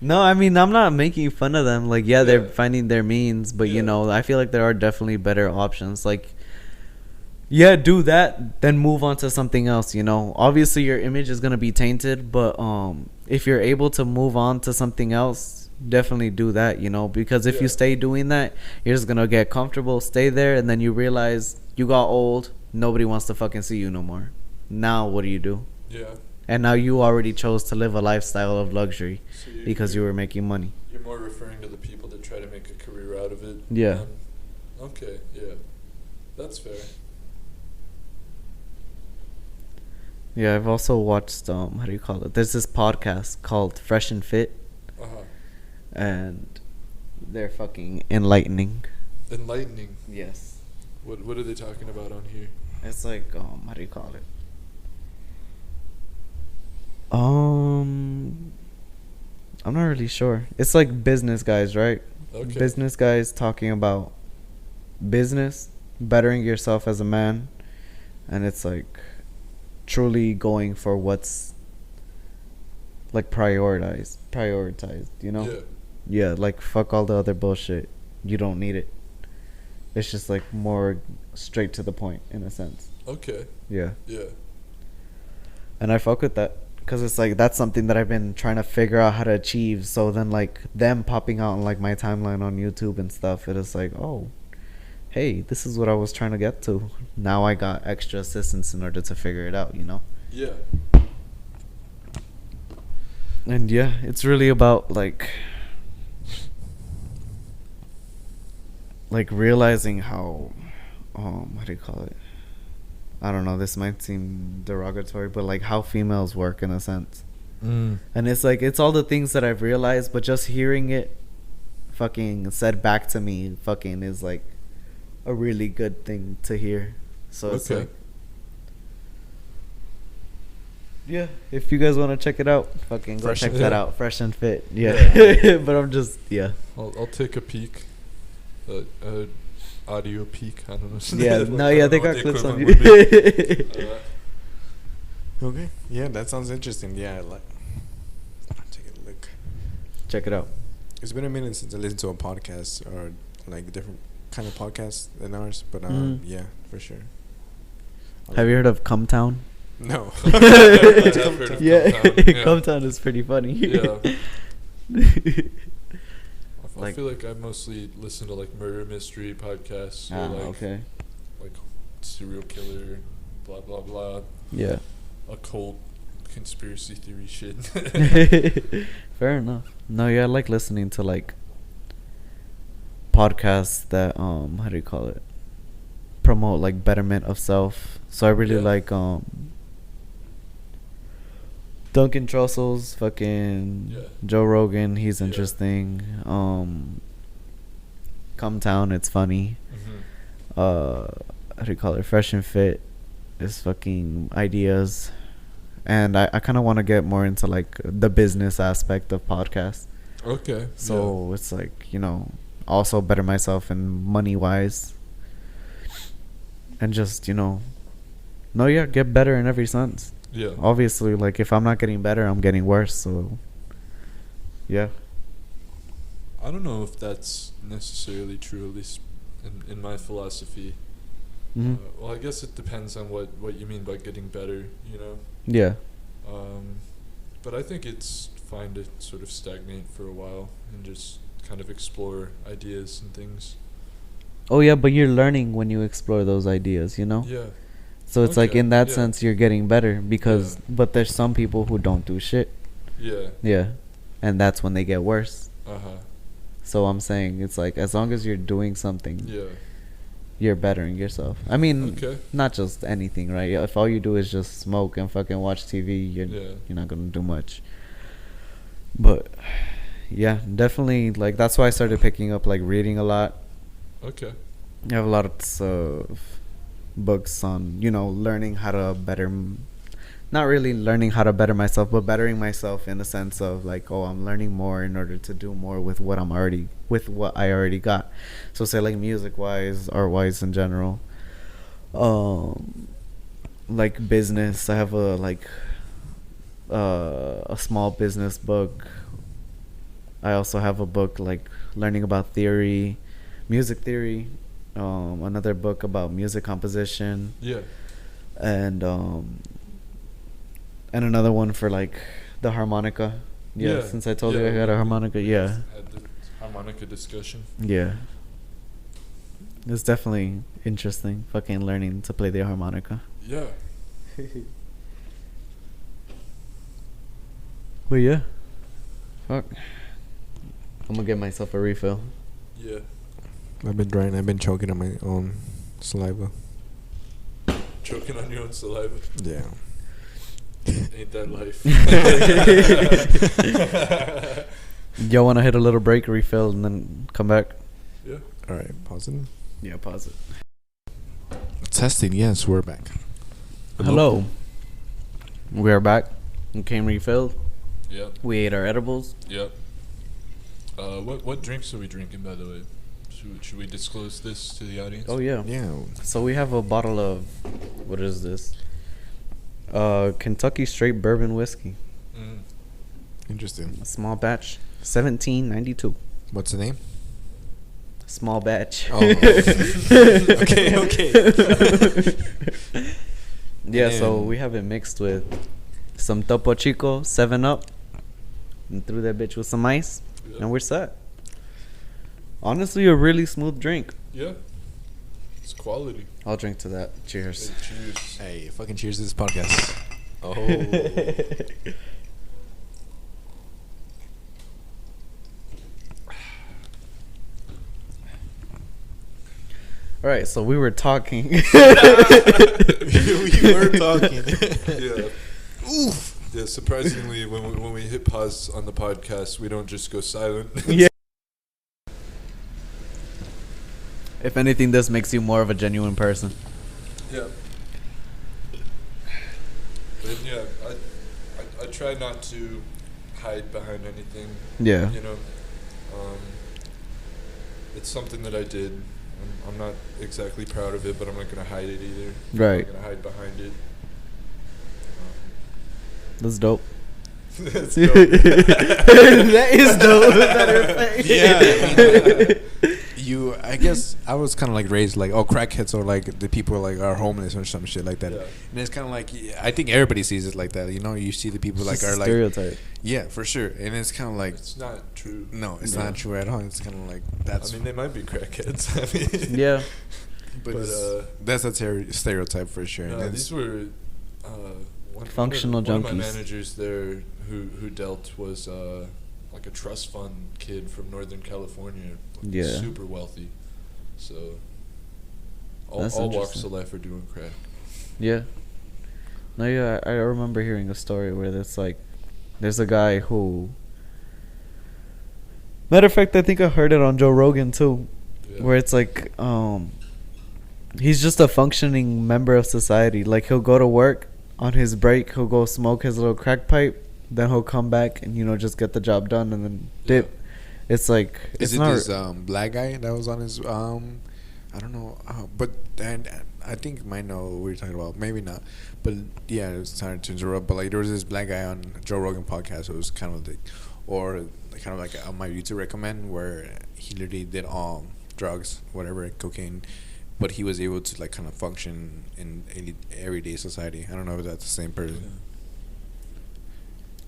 No, I mean, I'm not making fun of them. Like, yeah, they're Yeah. finding their means, but you Yeah. know, I feel like there are definitely better options. Like, yeah, do that, then move on to something else, you know. Obviously your image is going to be tainted, but if you're able to move on to something else, definitely do that, you know, because if Yeah. you stay doing that, you're just going to get comfortable, stay there, and then you realize you got old, nobody wants to fucking see you no more. Now what do you do? Yeah. And now you already chose to live a lifestyle of luxury So because you were making money. You're more referring to the people that try to make a career out of it. Yeah. Okay. Yeah. That's fair. Yeah, I've also watched how do you call it? There's this podcast called Fresh and Fit, and they're fucking enlightening. Enlightening. Yes. What are they talking about on here? It's like how do you call it? I'm not really sure. It's like business guys, right? Okay. Business guys talking about business, bettering yourself as a man, and it's like truly going for what's like prioritized, you know? Yeah. Yeah, like fuck all the other bullshit. You don't need it. It's just like more straight to the point in a sense. Okay. Yeah. Yeah. And I fuck with that because it's like that's something that I've been trying to figure out how to achieve. So then like them popping out on like my timeline on YouTube and stuff, it is like, oh, hey, this is what I was trying to get to. Now I got extra assistance in order to figure it out, you know? Yeah. And yeah, it's really about like realizing how how do you call it? I don't know, this might seem derogatory, but like how females work in a sense. And it's like it's all the things that I've realized, but just hearing it fucking said back to me fucking is like a really good thing to hear. So it's Okay. like, yeah, if you guys want to check it out, fucking go Fresh check and that Fit. out. Fresh and Fit. Yeah. Yeah. But I'm just, yeah. I'll take a peek. Audio peek. I don't know. Yeah, no, yeah, they I don't know got what the clips on equivalent would be. you. Okay. Yeah, that sounds interesting. Yeah, like. I'll take a look. Check it out. It's been a minute since I listened to a podcast or like different kind of podcast than ours, but yeah, for sure. Have you heard of Come Town? No. I have heard of Yeah, Cometown, yeah. Come Town is pretty funny. Yeah. I Like- feel like I mostly listen to like murder mystery podcasts or like okay. like serial killer, blah blah blah, Yeah. occult conspiracy theory shit. Fair enough. No, yeah, I like listening to like podcasts that how do you call it? Promote like betterment of self. So I really Yeah. like Duncan Trussell's fucking Yeah. Joe Rogan, he's Yeah. interesting. Come Town, it's funny. Mm-hmm. How do you call it? Fresh and Fit is fucking ideas. And I kind of want to get more into like the business aspect of podcasts. Okay. So it's like, you know, also better myself in money wise. And just, you know, no, yeah, get better in every sense. yeah. Obviously, like if I'm not getting better, I'm getting worse. So, yeah. I don't know if that's necessarily true, at least in my philosophy. Mhm. Well, I guess it depends on what you mean by getting better, you know. Yeah. But I think it's fine to sort of stagnate for a while and just kind of explore ideas and things. Oh, yeah, but you're learning when you explore those ideas, you know? Yeah. So it's like Okay, in that yeah. sense, you're getting better because, Yeah. but there's some people who don't do shit. Yeah. Yeah. And that's when they get worse. Uh-huh. So I'm saying it's like as long as you're doing something, Yeah. you're bettering yourself. I mean, Okay. not just anything, right? If all you do is just smoke and fucking watch TV, Yeah. you're not gonna do much. But yeah, definitely like that's why I started picking up like reading a lot. Okay. I have a lot of books on, you know, learning how to better, not really learning how to better myself, but bettering myself in the sense of like, oh, I'm learning more in order to do more with what I already got. So say like music wise, art wise in general. Like business, I have a small business book. I also have a book like learning about theory, music theory. Another book about music composition, Yeah. and another one for like the harmonica. Yeah, Yeah, since I told you yeah, I got a we- harmonica. Yeah, Had the harmonica discussion. yeah. It's definitely interesting. Fucking learning to play the harmonica. Yeah. But yeah, fuck. I'm gonna get myself a refill. Yeah. I've been drying. I've been choking on my own saliva. Choking on your own saliva. Yeah. Ain't that life? Y'all wanna hit a little break, refill, and then come back? Yeah. All right. Pause it. Yeah, pause it. Testing. Yes, we're back. Hello. We are back. We came refilled. Yep. We ate our edibles. Yep. What drinks are we drinking, by the way? Should we disclose this to the audience? Oh yeah. Yeah. So we have a bottle of, what is this? Kentucky Straight Bourbon Whiskey. Mm. Interesting. A small batch. 1792. What's the name? Small batch. Oh. Okay, okay. Yeah, so And- we have it mixed with some Topo Chico, 7-Up, and threw that bitch with some ice, Yeah. and we're set. Honestly, a really smooth drink. Yeah. It's quality. I'll drink to that. Cheers. Hey, cheers. Hey, fucking cheers to this podcast. Oh. All right, so we were talking. We were talking. Yeah. Oof. Yeah. Surprisingly, when we hit pause on the podcast, we don't just go silent. Yeah. If anything, this makes you more of a genuine person. Yeah. But yeah, I try not to hide behind anything. Yeah. You know, it's something that I did. I'm not exactly proud of it, but I'm not gonna hide it either. Right. I'm not gonna hide behind it. That's dope. That's dope. That is dope. Is that her face? Yeah. I guess I was kind of like raised like, oh, crackheads are like the people like are homeless or some shit like that. Yeah. And it's kind of like, I think everybody sees it like that. You know, you see the people like Just a are like, stereotype. yeah, for sure. And it's kind of like, It's not true. no, it's No. not true at all. It's kind of like that's. I mean, they might be crackheads. I mean, Yeah. but but, it's- that's a stereotype for sure. And no, it's- these were Functional one of my junkies. managers there who dealt was like a trust fund kid from Northern California, like, Yeah. super wealthy. So all That's walks interesting. of life are doing crack. Yeah. No, yeah, I remember hearing a story where it's like, there's a guy who. Matter of fact, I think I heard it on Joe Rogan too, Yeah. where it's like, he's just a functioning member of society. Like he'll go to work, on his break he'll go smoke his little crack pipe, then he'll come back and just get the job done and then dip. It's like Is it's it not this black guy that was on his I don't know, but and I think you might know what you're talking about. Maybe not, but yeah, it was time to interrupt. But like there was this black guy on Joe Rogan podcast. It was kind of like, or kind of like on my YouTube recommend where he literally did all drugs, whatever, cocaine, but he was able to like kind of function in everyday society. I don't know if that's the same person.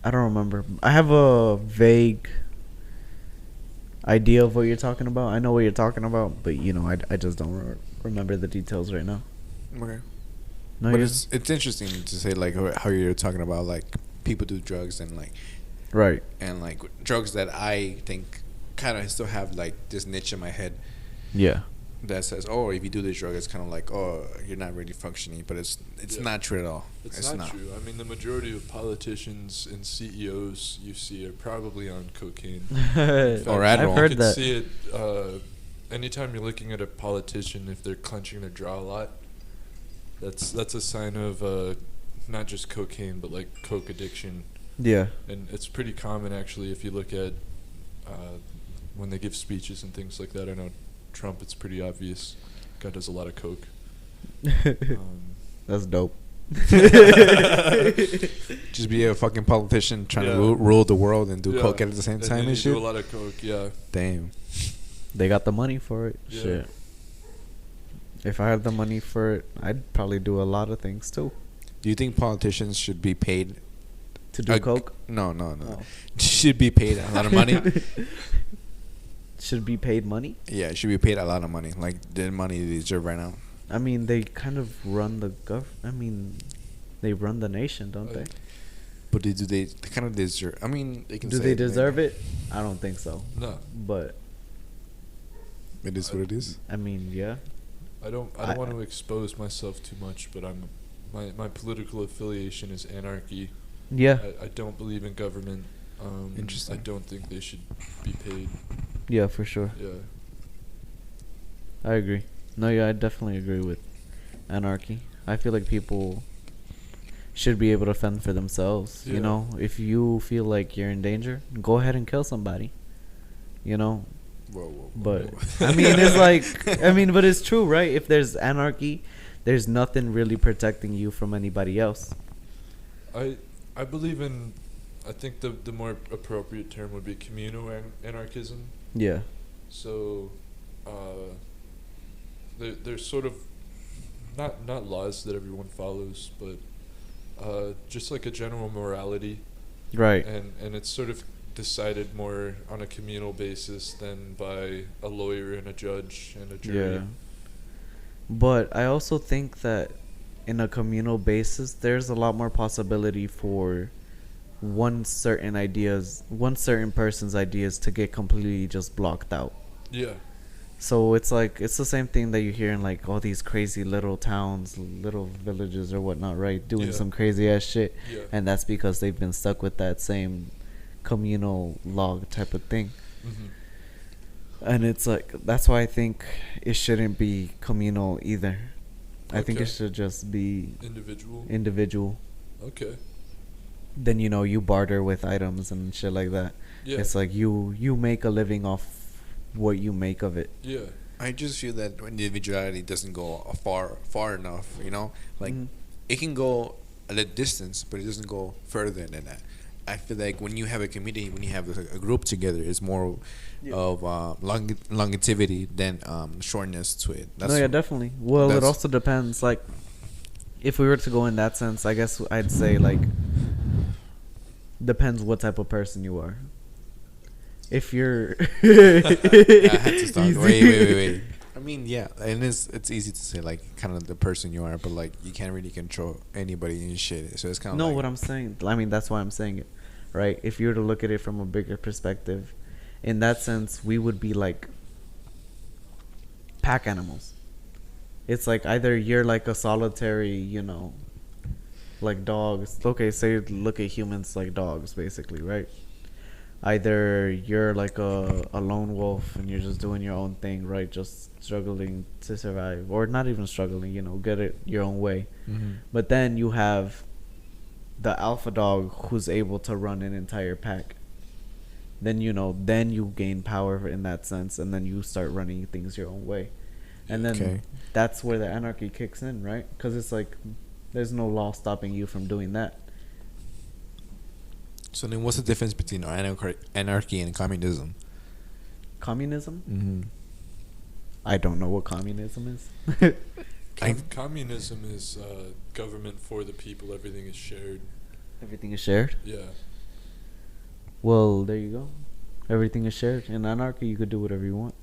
I don't remember. I have a vague idea of what you're talking about. I know what you're talking about, but I just don't remember the details right now. Okay. No, But you're it's interesting to say like how you're talking about like people do drugs and like right. drugs that I think kind of still have like this niche in my head Yeah. that says, oh, if you do this drug, it's kind of like, oh, you're not really functioning, but it's Yeah. not true at all. It's not true. I mean, the majority of politicians and CEOs you see are probably on cocaine. Or I've Adderall. heard You can that. see it anytime you're looking at a politician. If they're clenching their jaw a lot, that's a sign of not just cocaine but like coke addiction. Yeah. And it's pretty common actually if you look at when they give speeches and things like that. I know Trump, it's pretty obvious. Guy does a lot of coke. That's dope. Just be a fucking politician trying Yeah. to rule the world and do Yeah. coke at the same time then and you shit. do a lot of coke, yeah. Damn. They got the money for it. Yeah. Shit. If I had the money for it, I'd probably do a lot of things too. Do you think politicians should be paid To do a- coke? No. Oh. Should be paid a lot of money. Should be paid money? Yeah, should be paid a lot of money, like the money they deserve right now. I mean, they kind of run the they run the nation, don't they? But do they kind of deserve? I mean, they can. Do say they it, deserve maybe. it? I don't think so. No, But It is what it is. I mean, yeah. I don't I- want to expose myself too much, but my political affiliation is anarchy. Yeah. I don't believe in government. Interesting. I don't think they should be paid. Yeah, for sure. Yeah. I agree. No, yeah, I definitely agree with anarchy. I feel like people should be able to fend for themselves. Yeah. You know, if you feel like you're in danger, go ahead and kill somebody. You know, Whoa. but I mean, it's like, but it's true, right? If there's anarchy, there's nothing really protecting you from anybody else. I believe in. I think the more appropriate term would be communal anarchism. Yeah. So, there's sort of not laws that everyone follows, but just like a general morality, Right. and it's sort of decided more on a communal basis than by a lawyer and a judge and a jury. Yeah. But I also think that in a communal basis, there's a lot more possibility for one certain person's ideas to get completely just blocked out. Yeah. So it's like, it's the same thing that you hear in like all these crazy little towns, little villages or whatnot, right? Doing Yeah. some crazy ass shit. Yeah. And that's because they've been stuck with that same communal log type of thing. Mm-hmm. And it's like, that's why I think it shouldn't be communal either. I think it Okay. should just be Individual. individual. Okay. Then you barter with items and shit like that. Yeah. It's like you make a living off what you make of it. Yeah. I just feel that individuality doesn't go far enough. You know, like Mhm. it can go a little distance, but it doesn't go further than that. I feel like when you have a community, when you have a group together, it's more of longevity than shortness to it. No, yeah, definitely. Well, it that's- also depends. Like, if we were to go in that sense, I guess I'd say like depends what type of person you are. If you're, I had to stop. Easy. Wait. I mean, yeah, and it's easy to say like kind of the person you are, but like you can't really control anybody and shit. So it's kind of No, like, what I'm saying. I mean, that's why I'm saying it, right? If you were to look at it from a bigger perspective, in that sense, we would be like pack animals. It's like either you're like a solitary, like dogs. Okay, say look at humans like dogs, basically, right? Either you're like a lone wolf and you're just doing your own thing, right? Just struggling to survive, or not even struggling, get it your own way. Mhm. But then you have the alpha dog who's able to run an entire pack. Then then you gain power in that sense, and then you start running things your own way, and then Okay. that's where the anarchy kicks in, right? Because it's like there's no law stopping you from doing that. So then, what's the difference between anarchy and communism? Communism? Mm-hmm. I don't know what communism is. Communism is government for the people. Everything is shared. Everything is shared. Yeah. Well, there you go. Everything is shared. In anarchy, you could do whatever you want.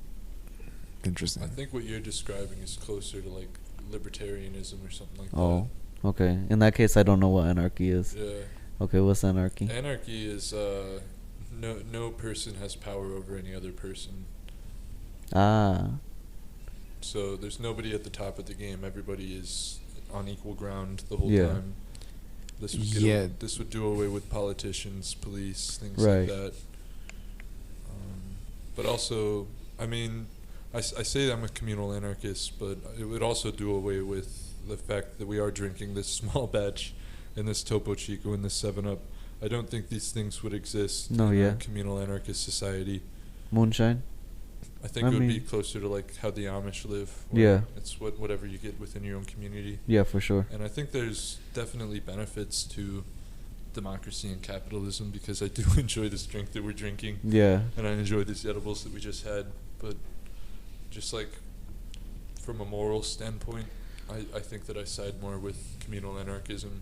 Interesting. I think what you're describing is closer to like libertarianism or something like Oh, okay. In that case, I don't know what anarchy is. that. Yeah. Okay, what's anarchy? Anarchy is no person has power over any other person. Ah, So there's nobody at the top of the game. Everybody is on equal ground the whole Yeah. time. This would Yeah. this would do away with politicians, police, things Right. like that. But also, I mean, I say I'm a communal anarchist, but it would also do away with the fact that we are drinking this small batch and this Topo Chico and this 7-Up. I don't think these things would exist No, in yeah. a communal anarchist society. moonshine. I think I it would be mean- closer to like how the Amish live. Yeah. It's whatever you get within your own community. Yeah, for sure. And I think there's definitely benefits to democracy and capitalism because I do enjoy this drink that we're drinking. Yeah. And I enjoy these edibles that we just had. But just like from a moral standpoint, I think that I side more with communal anarchism.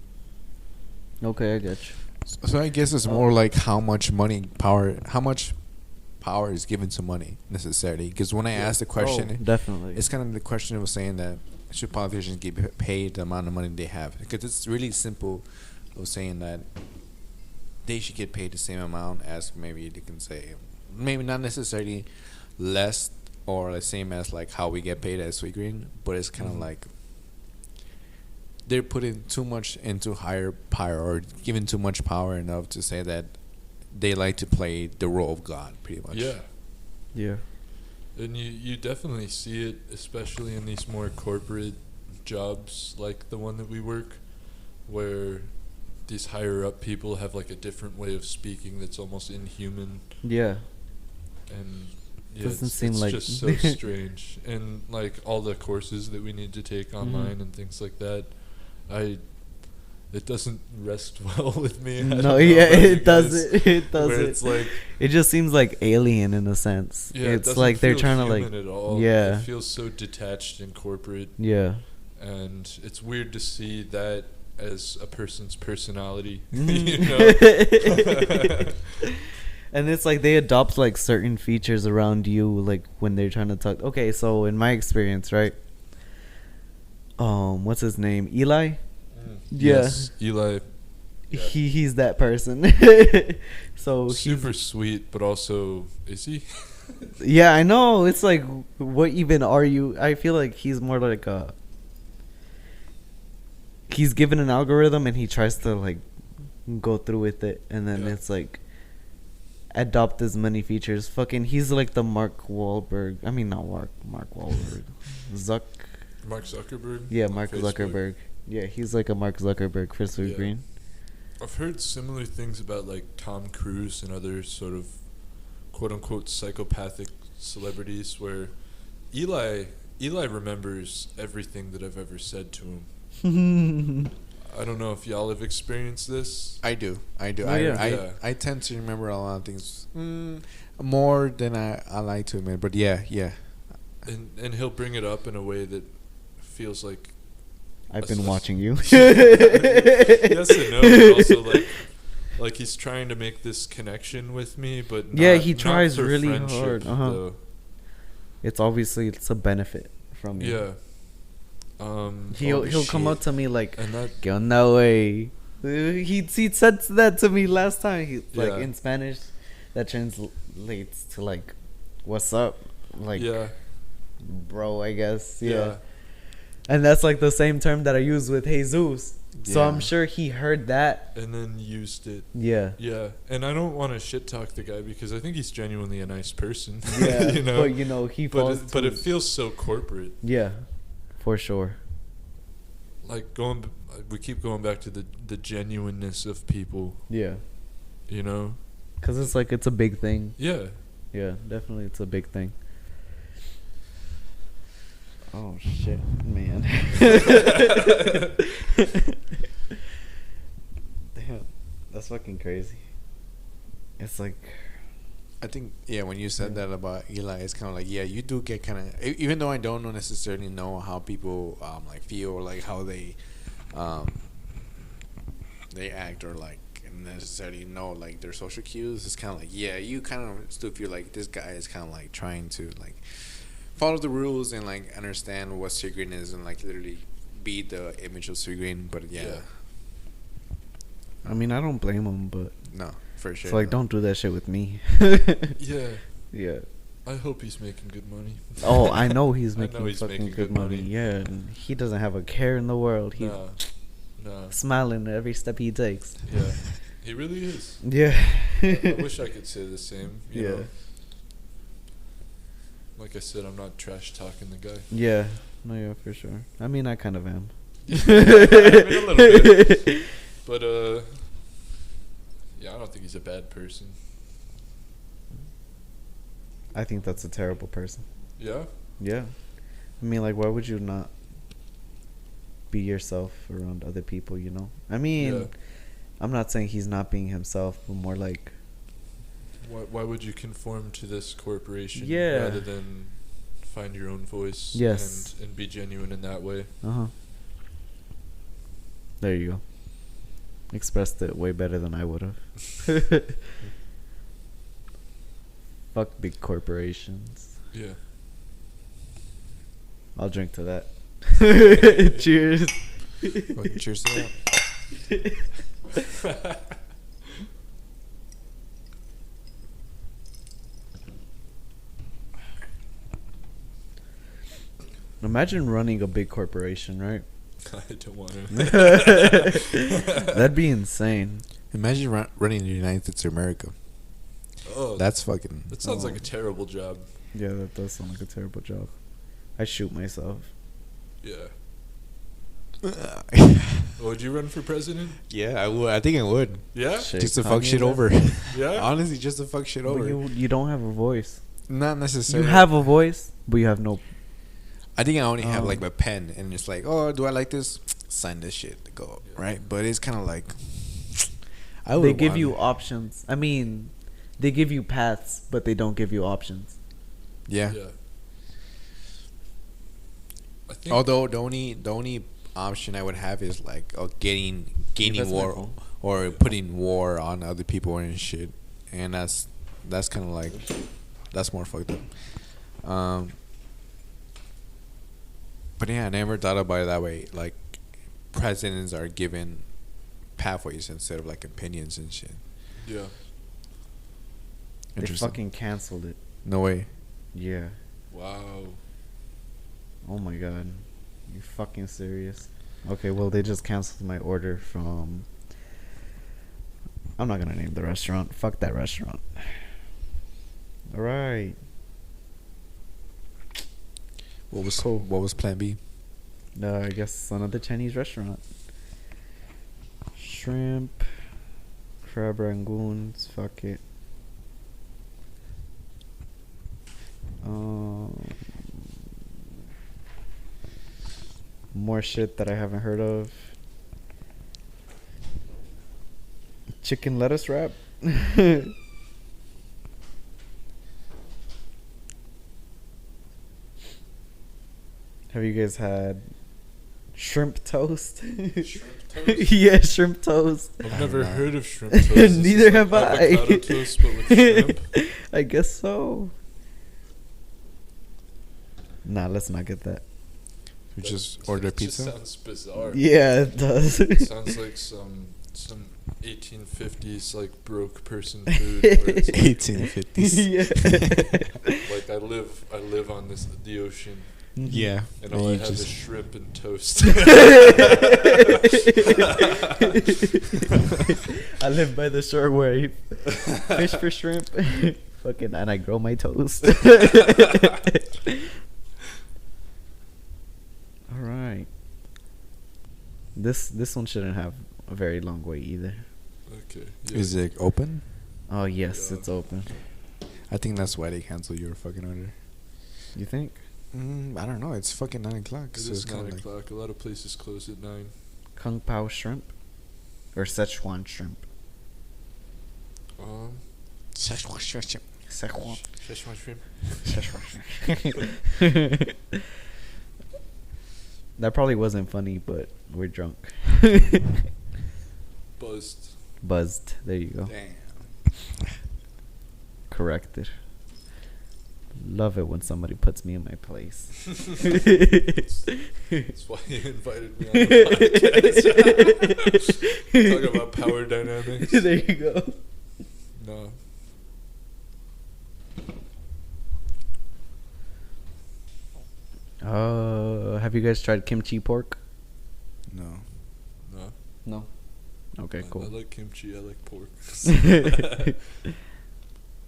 Okay, I get you. So I guess it's more like how much power is given to money necessarily. Because when I asked the question, Oh, definitely. it's kind of the question was saying that should politicians get paid the amount of money they have? Because it's really simple of saying that they should get paid the same amount as maybe they can say, maybe not necessarily less or the same as like how we get paid at Sweet Green, but it's kind of like they're putting too much into higher power or giving too much power enough to say that they like to play the role of God, pretty much. Yeah. Yeah. And you definitely see it, especially in these more corporate jobs like the one that we work, where these higher up people have like a different way of speaking that's almost inhuman, Yeah. and yeah, Doesn't it's, seem it's like- just so strange. And like all the courses that we need to take online and things like that, it doesn't rest well with me. I don't No, know yeah, about you it guys, doesn't. It where doesn't. it's like, It just seems like alien in a sense. yeah, it It's doesn't like they're feel trying to like. human at all. Yeah. It feels so detached and corporate. Yeah. And it's weird to see that as a person's personality. Mhm. You know? And it's like they adopt like certain features around you, like when they're trying to talk. Okay, so in my experience, right? What's his name? Eli. Yeah. Yes, Eli. Yeah. He's that person. So Super sweet, but also, is he? yeah, I know. It's like, what even are you? I feel like he's more like a. He's given an algorithm and he tries to like go through with it, and then Yeah. it's like adopt as many features. Fucking, he's like the Mark Wahlberg. I mean, not Mark Wahlberg. Mark Zuckerberg? Yeah, on Mark Facebook. Zuckerberg. Yeah, he's like a Mark Zuckerberg for Sweet Yeah. Green. I've heard similar things about like Tom Cruise and other sort of quote unquote psychopathic celebrities where Eli remembers everything that I've ever said to him. I don't know if y'all have experienced this. I do. Oh, yeah. Yeah. I tend to remember a lot of things more than I like to admit. But yeah. And he'll bring it up in a way that feels like I've been watching you. yes and no, but also like he's trying to make this connection with me, but Yeah, not- he not tries for really friendship, hard, though. It's obviously it's a benefit from you. Yeah. He'll come shit. up to me like, And that "¿Qué onda, güey?" He said that to me last time. He like Yeah. in Spanish, that translates to like, "What's up?" Like, yeah. bro, I guess. Yeah. Yeah. And that's like the same term that I use with Jesus. So Yeah. I'm sure he heard that. And then used it. Yeah. Yeah. And I don't want to shit talk the guy because I think he's genuinely a nice person. Yeah. you know. But he falls But to- it feels so corporate. yeah, for sure. Like we keep going back to the genuineness of people, Yeah. you know? Cause it's like it's a big thing. Yeah. Yeah, definitely it's a big thing. Oh shit, man. Damn, that's fucking crazy. It's like, I think when you said Yeah. that about Eli, it's kind of like you do get kind of, even though I don't necessarily know how people like feel or like how they act or like necessarily know like their social cues. It's kind of like you kind of still feel like this guy is kind of like trying to like follow the rules and like understand what Sigrid is and like literally be the image of Sigrid. But Yeah. I mean, I don't blame him, but no, for sure. it's like no. don't do that shit with me. Yeah. Yeah. I hope he's making good money. Oh, I know he's I know making he's fucking making good good money. money. Yeah, and he doesn't have a care in the world. He's Nah. smiling every step he takes. Yeah. He really is. Yeah. I wish I could say the same. You Yeah. know? Like I said, I'm not trash talking the guy. Yeah. No, yeah, for sure. I mean, I kind of am. I mean, a little bit. But yeah, I don't think he's a bad person. I think that's a terrible person. Yeah. Yeah. I mean, like, why would you not be yourself around other people, you know? I mean, Yeah. I'm not saying he's not being himself, but more like, Why would you conform to this corporation Yeah. rather than find your own voice Yes. and be genuine in that way? uh-huh. There you go. Expressed it way better than I would have. Fuck big corporations. Yeah. I'll drink to that. Cheers. Fucking cheers to that. Imagine running a big corporation, right? I don't want to. That'd be insane. Imagine running the United States of America. Oh, That's fucking. that sounds like a terrible job. Yeah, that does sound like a terrible job. I shoot myself. Yeah. Would you run for president? Yeah, I would. I think I would. Yeah. Shit, Just to fuck Kanye shit does. over. Yeah. Honestly, just to fuck shit But over. you don't have a voice. Not You necessarily. have a voice, but you have no. I think I only have Oh. like my pen, and it's like, oh, do I like this? Sign this shit. Go right. But it's kind of like. I would. They give want- you options. I mean, they give you paths, but they don't give you options. Yeah. Yeah. I think. Although the only option I would have is like gaining That's my war phone. or putting war on other people and shit, and that's kind of like that's more fucked up. But yeah, I never thought about it that way. Like presidents are given pathways instead of like opinions and shit. Yeah. They Interesting. fucking canceled it. No way. Yeah. Wow. Oh my god. You fucking serious? Okay, well they just canceled my order from. I'm not gonna name the restaurant. Fuck that restaurant. All right. What was Plan B? I guess another Chinese restaurant. Shrimp, crab rangoons. Fuck it. More shit that I haven't heard of. Chicken lettuce wrap. Have you guys had shrimp toast? Shrimp toast? Yeah, shrimp toast. I've I never don't know. heard of shrimp toast. Is Neither this have like I. avocado toast, but with shrimp? I guess so. Nah, let's not get that. We That just order just pizza. sounds bizarre. Yeah, it does. Sounds like some 1850s like broke person food. Where it's like, 1850s. Yeah. like I live on the ocean, Yeah. and all I you have is just- shrimp and toast. I live by the shore where I fish for shrimp. Fucking, and I grow my toast. All right. This one shouldn't have a very long wait either. Okay. Yeah. Is it open? Oh yes, Yeah. it's open. I think that's why they canceled your fucking order. You think? I don't know. It's fucking 9 o'clock. It So is it's kind 9 of like. o'clock. A lot of places close at 9. Kung Pao shrimp or Szechuan shrimp? Szechuan shrimp. Szechuan. Szechuan shrimp. Szechuan. That probably wasn't funny, but we're drunk. Buzzed. Buzzed. There you go. Damn. Corrected. Love it when somebody puts me in my place. That's why you invited me on the podcast. Talk about power dynamics. There you go. No. Have you guys tried kimchi pork? No. No. No. Okay, I cool. like kimchi. I like pork.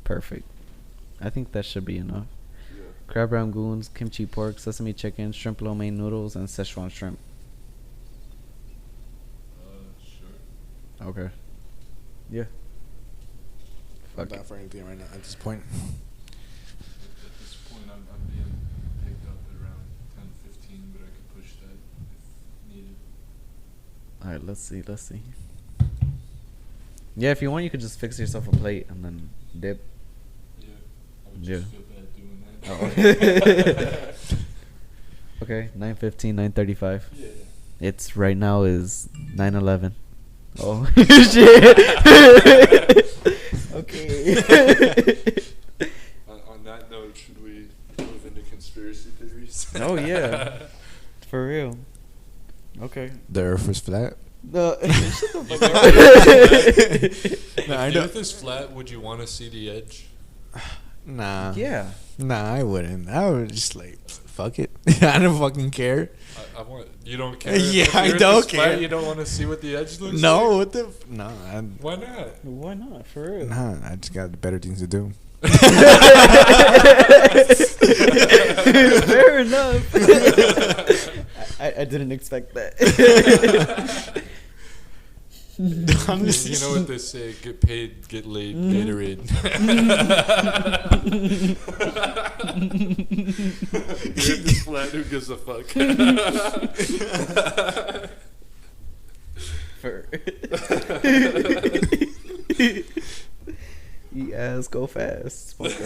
Perfect. I think that should be enough. Yeah. Crab rangoons, kimchi pork, sesame chicken, shrimp lo mein noodles, and Szechuan shrimp. Sure. Okay. Yeah. I'm Fuck down it. for anything right now at this point. At this point, I'm being picked up at around 10:15, but I could push that if needed. Alright, let's see. Yeah, if you want, you could just fix yourself a plate and then dip. Yeah. I would Yeah. just feel bad doing that. Oh. Okay, 9:15, 9:35. Yeah. It's right now is 9:11. Oh shit. Okay. On that note, should we move into conspiracy theories? Oh, yeah. For real. Okay. The Earth is flat. No. If No, I the don't. Earth is flat, would you want to see the edge? Nah. Yeah. Nah, I wouldn't. I would just like, fuck it. I don't fucking care. I want. You don't care. Yeah, If the I Earth don't is flat, care. You don't want to see what the edge looks No, like? what the? Nah, Why not? Why not? For real. nah. I just got better things to do. Fair enough. I didn't expect that. I'm just, You know what they say: get paid, get laid, Gatorade. The Earth is flat. Who gives a fuck? Eat ass, go fast. Smoke ass.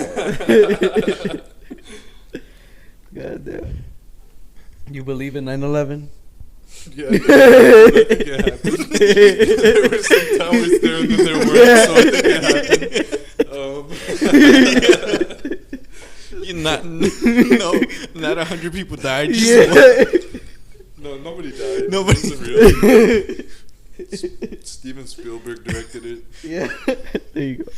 God damn. You believe in 9/11? Yeah, I think it happened. There were some towers there, and then there weren't, so I think it happened. you not no, not 100 people died. Just Yeah. No, nobody died. Nobody- It wasn't real. Steven Spielberg directed it. Yeah. There you go.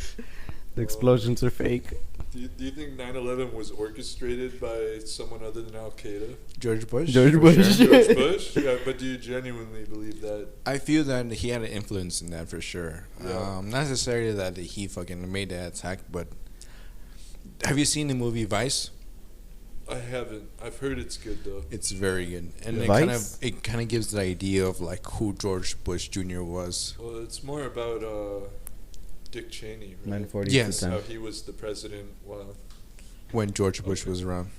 The explosions are fake. Do you think 9/11 was orchestrated by someone other than Al Qaeda? George Bush. George for Bush. sure. George Bush? Yeah, but do you genuinely believe that? I feel that he had an influence in that for sure. Yeah. Not necessarily that he fucking made that attack, but have you seen the movie Vice? I haven't. I've heard it's good though. It's very good, and Vice? it kind of gives the idea of like who George Bush Jr. was. Well, it's more about Dick Cheney, right? 940 Yes. to 10. How he was the president while. When George Bush Okay. was around.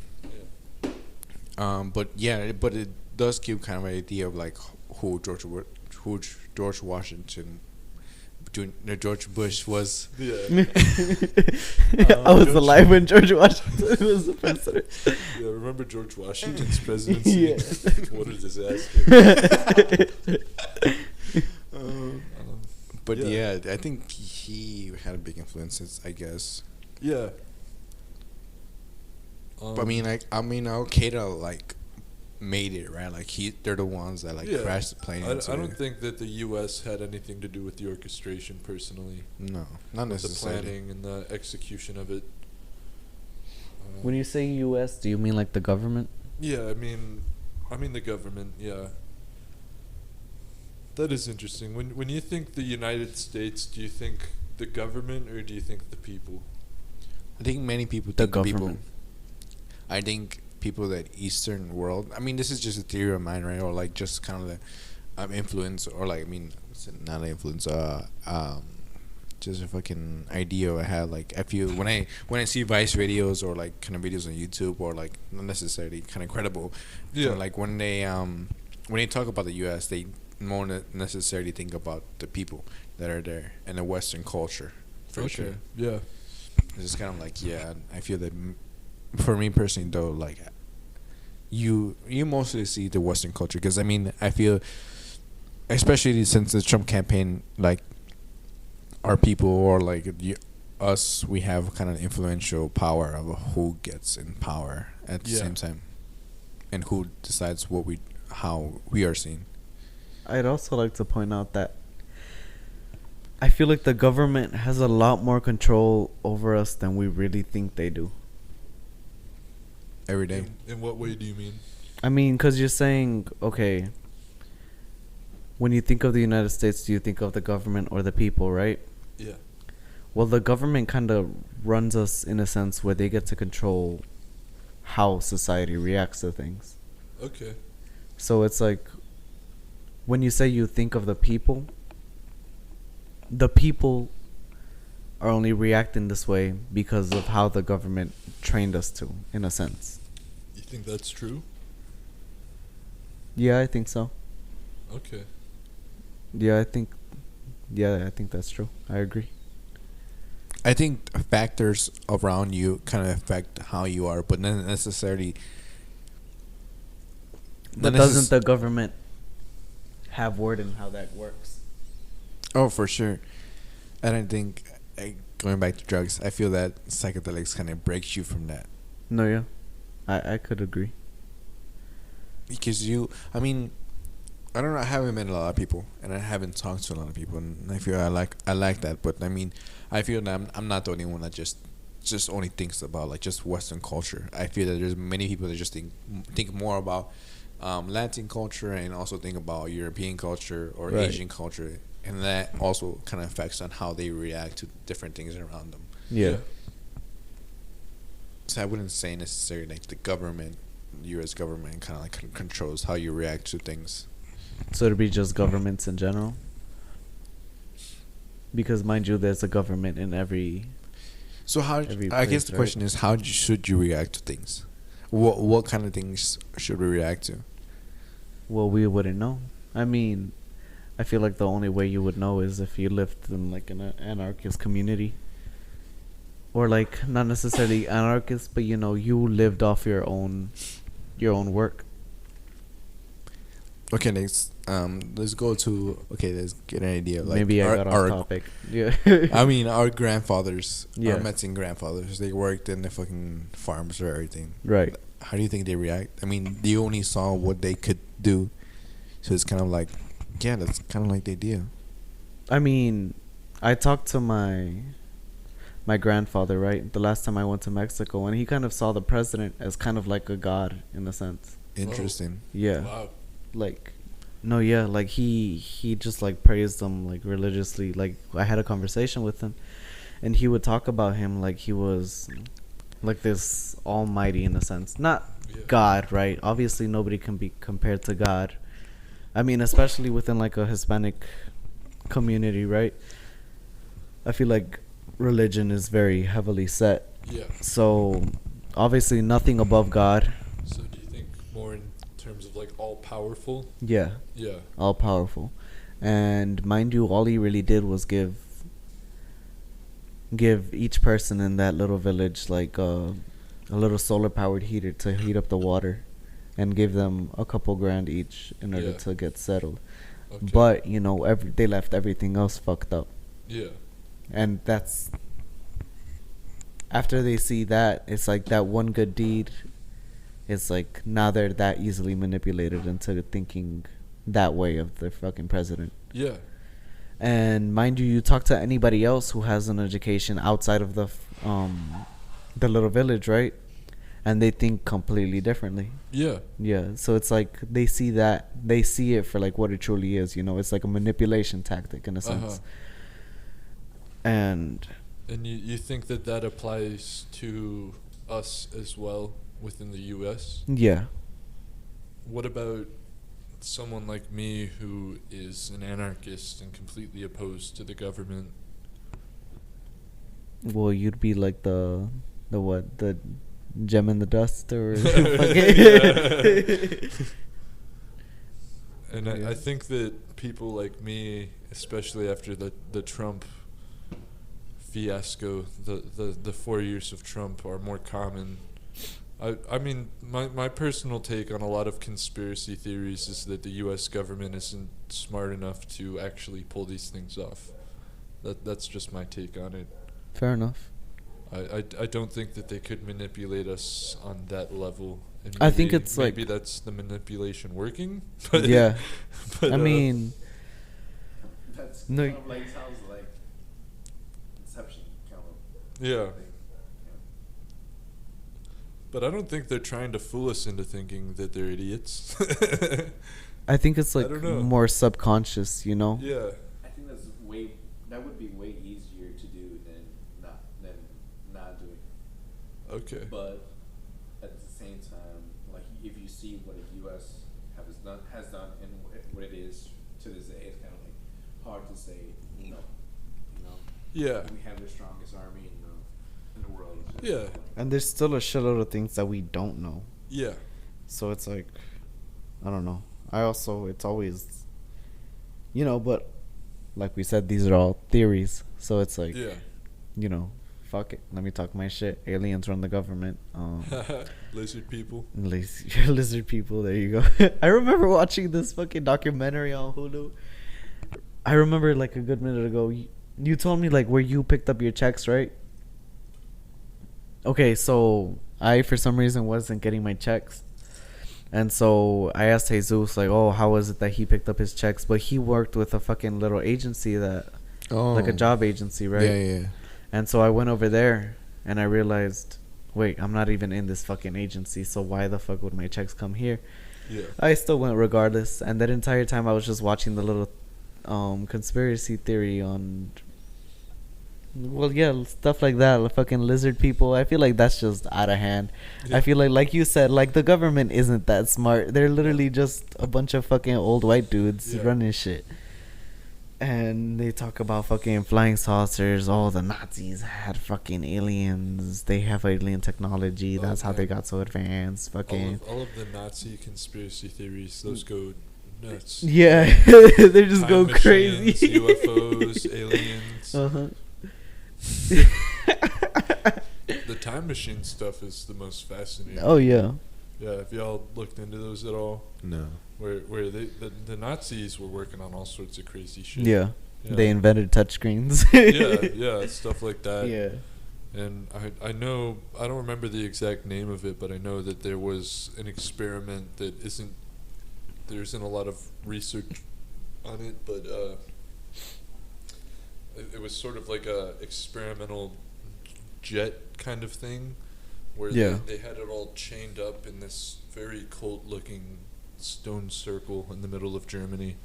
Yeah. But it does give kind of an idea of like who George Washington George Bush was. Yeah. I was George- alive when George Washington was the president. Yeah, remember George Washington's presidency? Yeah. What a disaster. But Yeah. yeah, I think he had a big influence, I guess. Yeah. But I mean, like, Al Qaeda like made it, right? Like they're the ones that like Yeah. crashed the plane. I into don't it. think that the U.S. had anything to do with the orchestration personally. No, not With the necessarily. planning and the execution of it. When you say U.S., do you mean like the government? Yeah, I mean the government. Yeah, that is interesting. When you think the United States, do you think the government or do you think the people? I think many people The think the people. government. I think people that Eastern world. I mean, this is just a theory of mine, right? Or like just kind of the influence, or like not an influence. Just a fucking idea I had. Like I feel when I see Vice videos or like kind of videos on YouTube or like not necessarily kind of credible. Yeah. Like when they talk about the U.S., they more necessarily think about the people that are there and the Western culture. For sure. Yeah. It's just kind of like, yeah, I feel that for me personally though, like you mostly see the Western culture, because I mean I feel, especially since the Trump campaign, like our people or like us, we have kind of influential power of who gets in power at the Yeah. same time, and who decides how we are seen. I'd also like to point out that I feel like the government has a lot more control over us than we really think they do. Every day. In what way do you mean? I mean, because you're saying, okay, when you think of the United States, do you think of the government or the people, right? Yeah. Well, the government kind of runs us in a sense where they get to control how society reacts to things. Okay. So it's like, when you say you think of the people are only reacting this way because of how the government trained us to, in a sense. You think that's true? Yeah, I think so. Okay. Yeah, I think that's true. I agree. I think factors around you kind of affect how you are, but not necessarily. But doesn't the government have word in how that works? Oh, for sure. And I think, going back to drugs, I feel that psychedelics kind of breaks you from that. No, yeah. I could agree. Because I mean, I don't know, I haven't met a lot of people, and I haven't talked to a lot of people, and I feel I like that, but I mean, I feel that I'm not the only one that just only thinks about like just Western culture. I feel that there's many people that just think more about Latin culture, and also think about European culture or Right. Asian culture, and that also kind of affects on how they react to different things around them. Yeah. So I wouldn't say necessarily like the government, the U.S. government, kind of like controls how you react to things. So it'd be just governments in general? Because mind you, there's a government in every... So Every I guess place, the question is, should you react to things? What kind of things should we react to? Well, we wouldn't know. I mean, I feel like the only way you would know is if you lived in like an anarchist community. Or like, not necessarily anarchist, but you know, you lived off your own work. Okay, let's get an idea. Like Maybe I got off topic. Yeah. I mean, our grandfathers, Yeah. our Mexican grandfathers, they worked in the fucking farms or everything. Right. How do you think they react? I mean, they only saw what they could do, so it's kind of like, yeah, that's kind of like the idea. I mean, I talked to my grandfather, right? The last time I went to Mexico, and he kind of saw the president as kind of like a god in a sense. Interesting. Yeah. Wow. Like, no, yeah, like he just like praised him like religiously. Like, I had a conversation with him, and he would talk about him like he was like this almighty in a sense, not Yeah. God, right? Obviously nobody can be compared to God. I mean, especially within like a Hispanic community, right? I feel like religion is very heavily set, Yeah. so obviously nothing above God. So do you think more in terms of like all powerful? Yeah, Yeah. all powerful. And mind you, all he really did was give each person in that little village like a little solar powered heater to heat up the water, and give them a couple grand each in order Yeah. to get settled. Okay. But you know, they left everything else fucked up, yeah, and that's after they see that, it's like that one good deed. It's like now they're that easily manipulated into thinking that way of their fucking president. yeah, And mind you, you talk to anybody else who has an education outside of the little village, right? And they think completely differently. yeah, Yeah, so it's like they see it for like what it truly is. You know, it's like a manipulation tactic in a sense. Uh-huh. And And you think that that applies to us as well within the U.S.? yeah, What about someone like me who is an anarchist and completely opposed to the government? well, you'd be like the what, the gem in the dust or And Yeah. I think that people like me, especially after the Trump fiasco, the 4 years of Trump are more common. I mean, my personal take on a lot of conspiracy theories is that the U.S. government isn't smart enough to actually pull these things off. That's just my take on it. Fair enough. I don't think that they could manipulate us on that level. And I think maybe- it's like- maybe that's the manipulation working. But Yeah, but, I mean, That's No, kind of like sounds like Inception kind of yeah. thing. But I don't think they're trying to fool us into thinking that they're idiots. I think it's I like don't know. more subconscious, you know? Yeah. I think that would be way easier to do than not doing it. Okay. But at the same time, like if you see what the U.S. has done and what it is to this day, it's kind of like hard to say no. You know, Yeah. we have the strongest army in the world. It's just Yeah. like- And there's still a shitload of things that we don't know. Yeah. So it's like, I don't know. It's always, you know, but like we said, these are all theories. So it's like, Yeah. you know, fuck it. Let me talk my shit. Aliens run the government. Lizard people. Lizard people. There you go. I remember watching this fucking documentary on Hulu. I remember like a good minute ago, you told me like where you picked up your checks, right? Okay, so I for some reason wasn't getting my checks. And so I asked Jesus like, "Oh, how was it that he picked up his checks?" But he worked with a fucking little agency like a job agency, right? Yeah. And so I went over there and I realized, wait, I'm not even in this fucking agency, so why the fuck would my checks come here? Yeah. I still went regardless, and that entire time I was just watching the little conspiracy theory on, well, yeah, stuff like that, like fucking lizard people. I feel like that's just out of hand. Yeah. I feel like you said, like the government isn't that smart. They're literally just a bunch of fucking old white dudes Yeah. running shit. And they talk about fucking flying saucers. Oh, the Nazis had fucking aliens. They have alien technology. That's how they Okay. got so advanced. Fucking. All of the Nazi conspiracy theories, those go nuts. Yeah, they just Time go machines, crazy. UFOs, aliens. Uh-huh. The time machine stuff is the most fascinating. Oh, yeah. Yeah, have y'all looked into those at all? No. Where the Nazis were working on all sorts of crazy shit. Yeah. Yeah. They invented touchscreens. yeah, stuff like that. Yeah. And I know, I don't remember the exact name of it, but I know that there was an experiment that there isn't a lot of research on it, but it was sort of like a experimental jet kind of thing, where Yeah. they had it all chained up in this very cult-looking stone circle in the middle of Germany,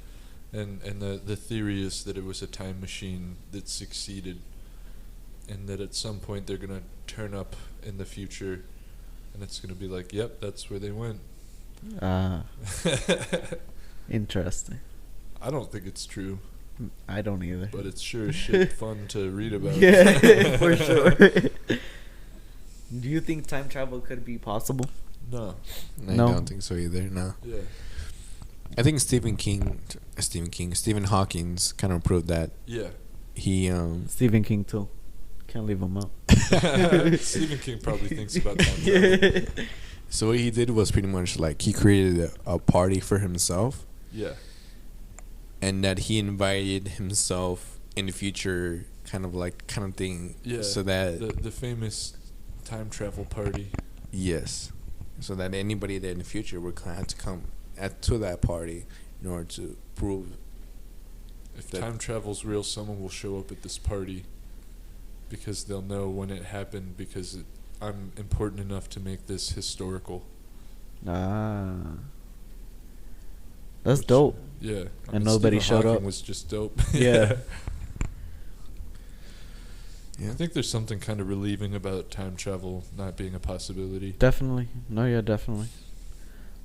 and the theory is that it was a time machine that succeeded, and that at some point they're gonna turn up in the future, and it's gonna be like, yep, that's where they went. Interesting. I don't think it's true, I don't either. but it's sure as shit fun to read about. Yeah, for sure. Do you think time travel could be possible? No. I No. don't think so either. No. Yeah. I think Stephen Hawking's kind of proved that Yeah. he Stephen King too. Can't leave him out. Stephen King probably thinks about time travel. So what he did was pretty much like he created a party for himself, Yeah. and that he invited himself in the future, kind of thing. Yeah. So that the famous time travel party. yes, so that anybody that in the future would have to come to that party in order to prove. If That- time travel's real, someone will show up at this party because they'll know when it happened because I'm important enough to make this historical. Ah. That's Which- dope. Yeah. And nobody Stephen showed Hawking up. was just dope. Yeah. Yeah. I think there's something kind of relieving about time travel not being a possibility. Definitely. No, yeah, definitely.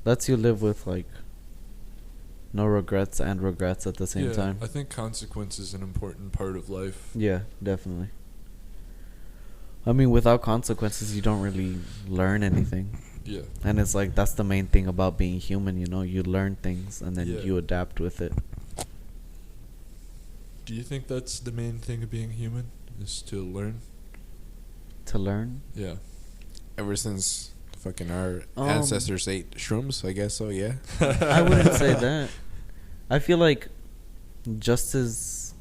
Lets you live with like no regrets and regrets at the same Yeah, time. I think consequence is an important part of life. Yeah, definitely. I mean, without consequences, you don't really learn anything. Yeah. And it's like, that's the main thing about being human, you know? You learn things and then Yeah. you adapt with it. Do you think that's the main thing of being human? Is to learn? To learn? Yeah. Ever since fucking our Um, ancestors ate shrooms, I guess so. Yeah. I wouldn't say that. I feel like just as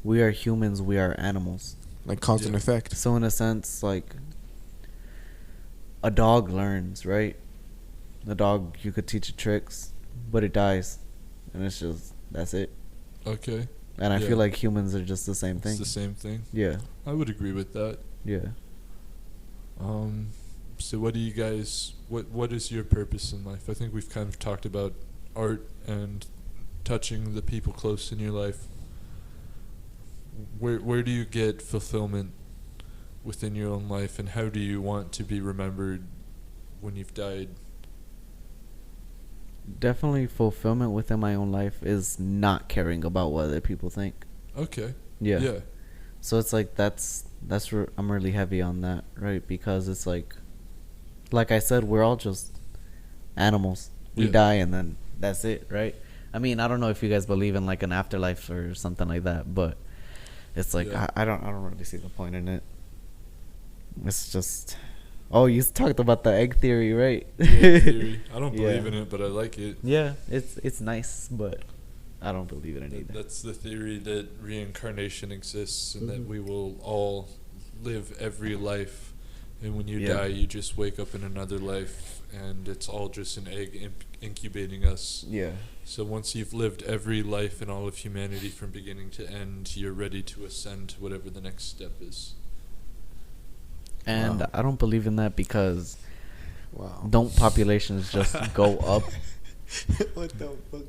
we are humans, we are animals. Like cause and Yeah. effect. So in a sense, like, a dog learns, right? A dog, you could teach it tricks, but it dies. And it's just, that's it. Okay. And I Yeah. feel like humans are just the same It's thing. the same thing. Yeah, I would agree with that. yeah. So what do you guys, what is your purpose in life? I think we've kind of talked about art and touching the people close in your life. Where do you get fulfillment within your own life, and how do you want to be remembered when you've died? Definitely fulfillment within my own life is not caring about what other people think. Okay. Yeah. Yeah. So it's like I'm really heavy on that, right? Because it's like I said, we're all just animals. We Yeah. die and then that's it, right? I mean, I don't know if you guys believe in like an afterlife or something like that, but it's like Yeah. I don't really see the point in it. It's just, oh, you talked about the egg theory, right? The egg theory. I don't Yeah. believe in it, but I like it. Yeah, it's nice, but I don't believe in it either. That's the theory that reincarnation exists and that Mhm. we will all live every life. And when you Yeah. die, you just wake up in another life, and it's all just an egg incubating us. Yeah. So once you've lived every life in all of humanity from beginning to end, you're ready to ascend to whatever the next step is. And Wow. I don't believe in that because Wow. don't populations just go up? What the fuck?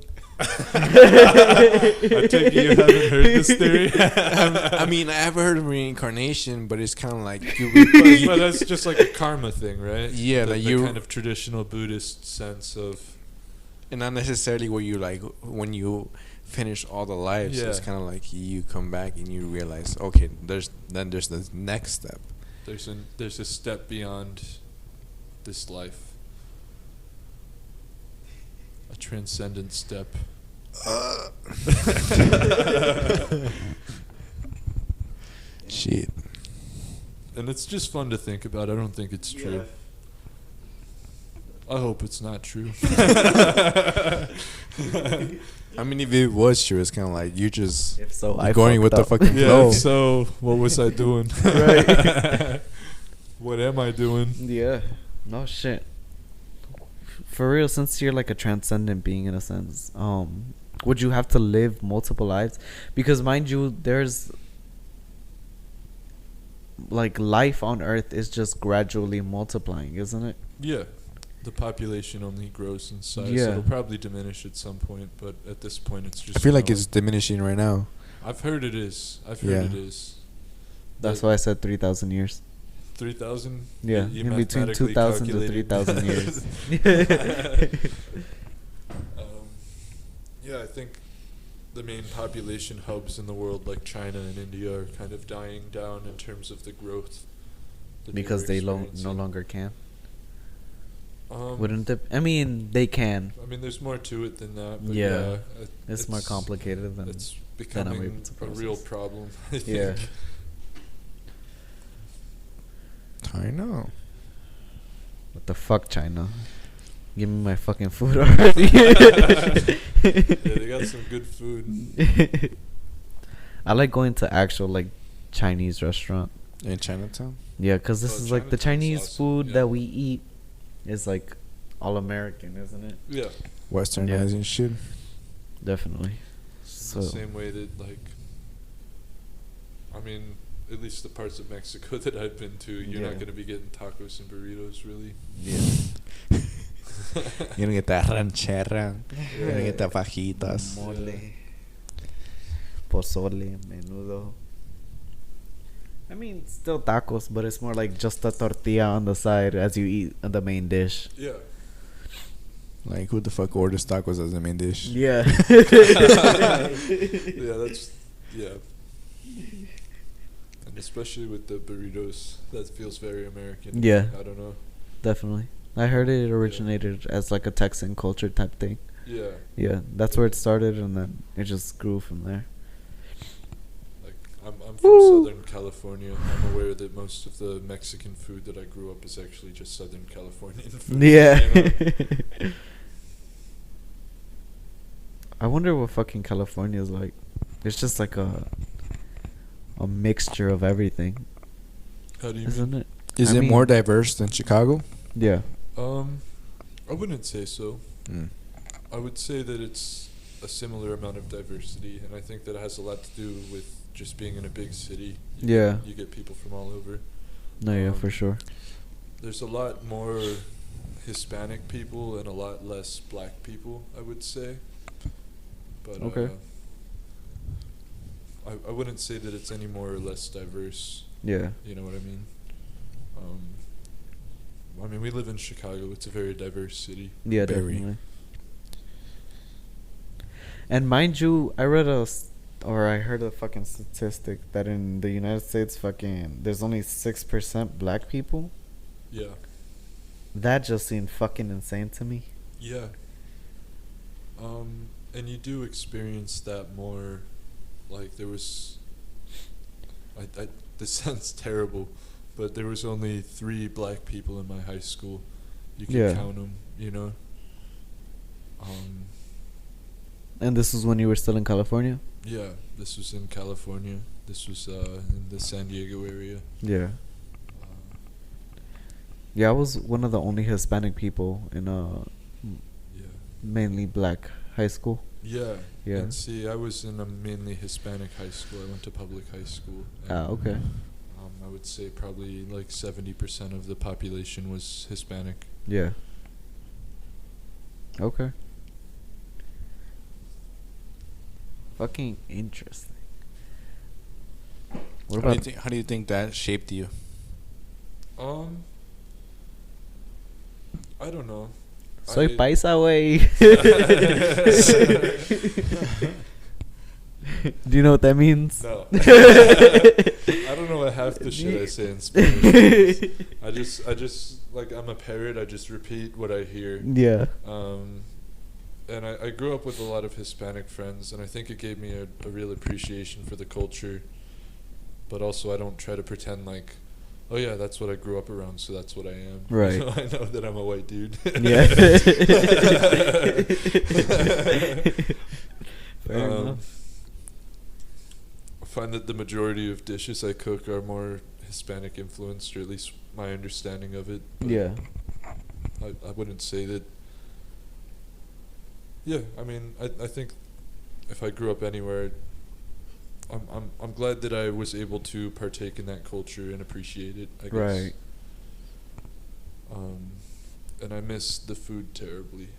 I take it you haven't heard this theory. I mean, I have heard of reincarnation, but it's kind of like But that's just like a karma thing, right? Yeah, the, that the you- kind of traditional Buddhist sense of and not necessarily where you like when you finish all the lives. It's Yeah. kind of like you come back and you realize, okay, there's the next step. there's a step beyond this life, a transcendent step. Shit. And it's just fun to think about. I don't think it's true. I hope it's not true. I mean, if it was true, it's kind of like you just If so, you're I going with the fucked up. fucking Yeah, flow. so what was I doing? Right. What am I doing? Yeah. No shit. For real, since you're like a transcendent being in a sense, would you have to live multiple lives? Because mind you, there's like life on Earth is just gradually multiplying, isn't it? Yeah. The population only grows in size. Yeah. It'll probably diminish at some point, but at this point it's just I feel like growing. it's diminishing right now. I've heard it is. I've heard Yeah. it is. That's But why I said 3,000 years. 3,000? Yeah, You in between mathematically 2,000 to calculated. 3,000 years. Yeah, I think the main population hubs in the world, like China and India, are kind of dying down in terms of the growth. that Because were they no experiencing. longer can. Wouldn't it? I mean, they can. I mean, there's more to it than that. But Yeah. yeah, It's more complicated than. It's I'm becoming able to a real process. problem. I think. Yeah. I know. What the fuck, China? Give me my fucking food already. Yeah, they got some good food. I like going to actual like Chinese restaurant. In Chinatown? Yeah, 'cause this Oh, is like the Chinatown's Chinese awesome, food yeah. that we eat is like all American, isn't it? Yeah. Westernizing shit. Definitely. The So same way that, like, I mean, at least the parts of Mexico that I've been to, you're Yeah. not going to be getting tacos and burritos, really. yeah. You're gonna get that ranchera. You're gonna get the fajitas. Mole, pozole, menudo. I mean, still tacos, but it's more like just a tortilla on the side as you eat the main dish. Yeah. Like, who the fuck orders tacos as the main dish? Yeah. Yeah, that's, yeah. And especially with the burritos, that feels very American. Yeah. I don't know. Definitely. I heard it originated as like a Texan culture type thing. Yeah. Yeah, that's where it started, and then it just grew from there. Like, I'm from Woo. Southern California. I'm aware that most of the Mexican food that I grew up is actually just Southern Californian food. Yeah. You know? I wonder what fucking California is like. It's just like a mixture of everything, How do you isn't mean? it? Is I it mean- more diverse than Chicago? Yeah. I wouldn't say so. Mm. I would say that it's a similar amount of diversity, and I think that it has a lot to do with just being in a big city. Yeah. You get people from all over. No, yeah, Um, for sure. There's a lot more Hispanic people and a lot less black people, I would say. But Okay. I wouldn't say that it's any more or less diverse. Yeah. You know what I mean? I mean, we live in Chicago. It's a very diverse city. Yeah, Very. definitely. And mind you, I read or I heard a fucking statistic that in the United States, fucking, there's only 6% black people. Yeah. That just seemed fucking insane to me. Yeah. And you do experience that more. Like, there was. This sounds terrible, but there was only 3 black people in my high school. You can Yeah. count them, you know? And this is when you were still in California? Yeah, this was in California. This was in the San Diego area. Yeah. Uh, Yeah, I was one of the only Hispanic people in a yeah. mainly black high school. Yeah. Yeah. And see, I was in a mainly Hispanic high school. I went to public high school. Ah, okay. I would say probably like 70% of the population was Hispanic. Yeah. Okay. Fucking interesting. What about How do you think that shaped you? I don't know. Soy I- paisa, way. Do you know what that means? No. I don't know what half the shit I say in Spanish. I just like, I'm a parrot. I just repeat what I hear. Yeah. And I grew up with a lot of Hispanic friends, and I think it gave me a real appreciation for the culture. But also, I don't try to pretend like, oh yeah, that's what I grew up around, so that's what I am. Right. You know, I know that I'm a white dude. Yeah. Fair enough. I find that the majority of dishes I cook are more Hispanic influenced, or at least my understanding of it. But Yeah. I wouldn't say that. Yeah, I mean, I think if I grew up anywhere, I'm glad that I was able to partake in that culture and appreciate it, I guess. Right. And I miss the food terribly.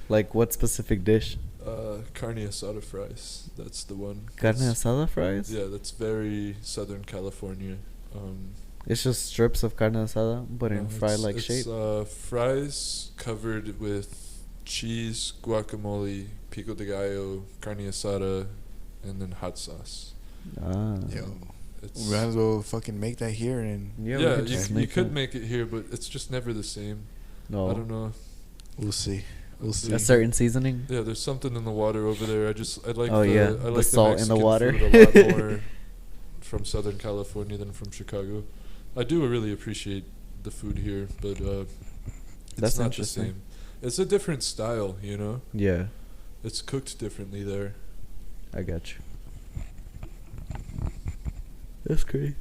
Like what specific dish? Carne asada fries. That's the one. Carne That's- asada fries? Yeah, that's very Southern California. It's just strips of carne asada, but in No, fry-like it's, shape. Fries covered with cheese, guacamole, pico de gallo, carne asada, and then hot sauce. Ah. Yo. It's, We might as well fucking make that here and Yeah, yeah, we could just make could it. make it here, but it's just never the same. No. I don't know. we'll see. We'll see. A certain seasoning. Yeah, there's something in the water over there. I like Oh, yeah, I the like salt in the Mexican water. food a lot more from Southern California than from Chicago. I do really appreciate the food here, but That's it's not the interesting. same. It's a different style, you know. Yeah, It's cooked differently there. I got you. That's great.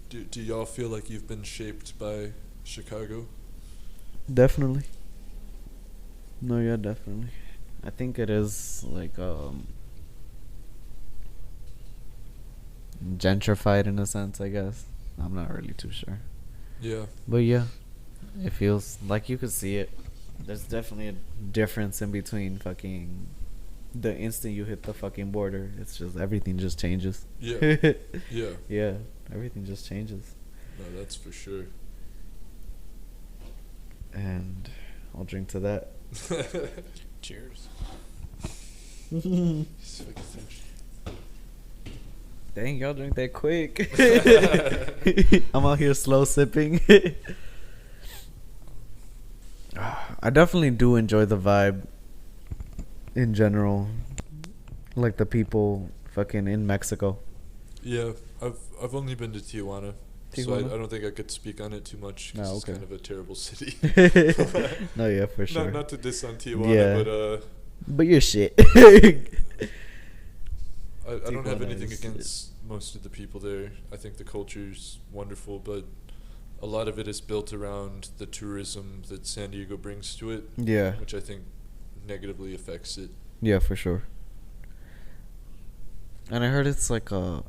Do y'all feel like you've been shaped by Chicago? Definitely. No, yeah, definitely. I think it is like gentrified in a sense, I guess. I'm not really too sure. Yeah. But yeah, it feels like you could see it. There's definitely a difference in between fucking the instant you hit the fucking border. It's just everything just changes. Yeah. Yeah. Yeah, everything just changes. No, that's for sure. And I'll drink to that. Cheers. Dang, y'all drink that quick. I'm out here slow sipping. I definitely do enjoy the vibe in general. Like the people fucking in Mexico. Yeah, I've only been to Tijuana, so Tijuana? I don't think I could speak on it too much. 'Cause Oh, it's okay. kind of a terrible city. No, yeah, for sure. Not to diss on Tijuana, Yeah. but But you're shit. I don't have Tijuana anything is- against most of the people there. I think the culture's wonderful, but a lot of it is built around the tourism that San Diego brings to it, Yeah. which I think negatively affects it. Yeah, for sure. And I heard it's like a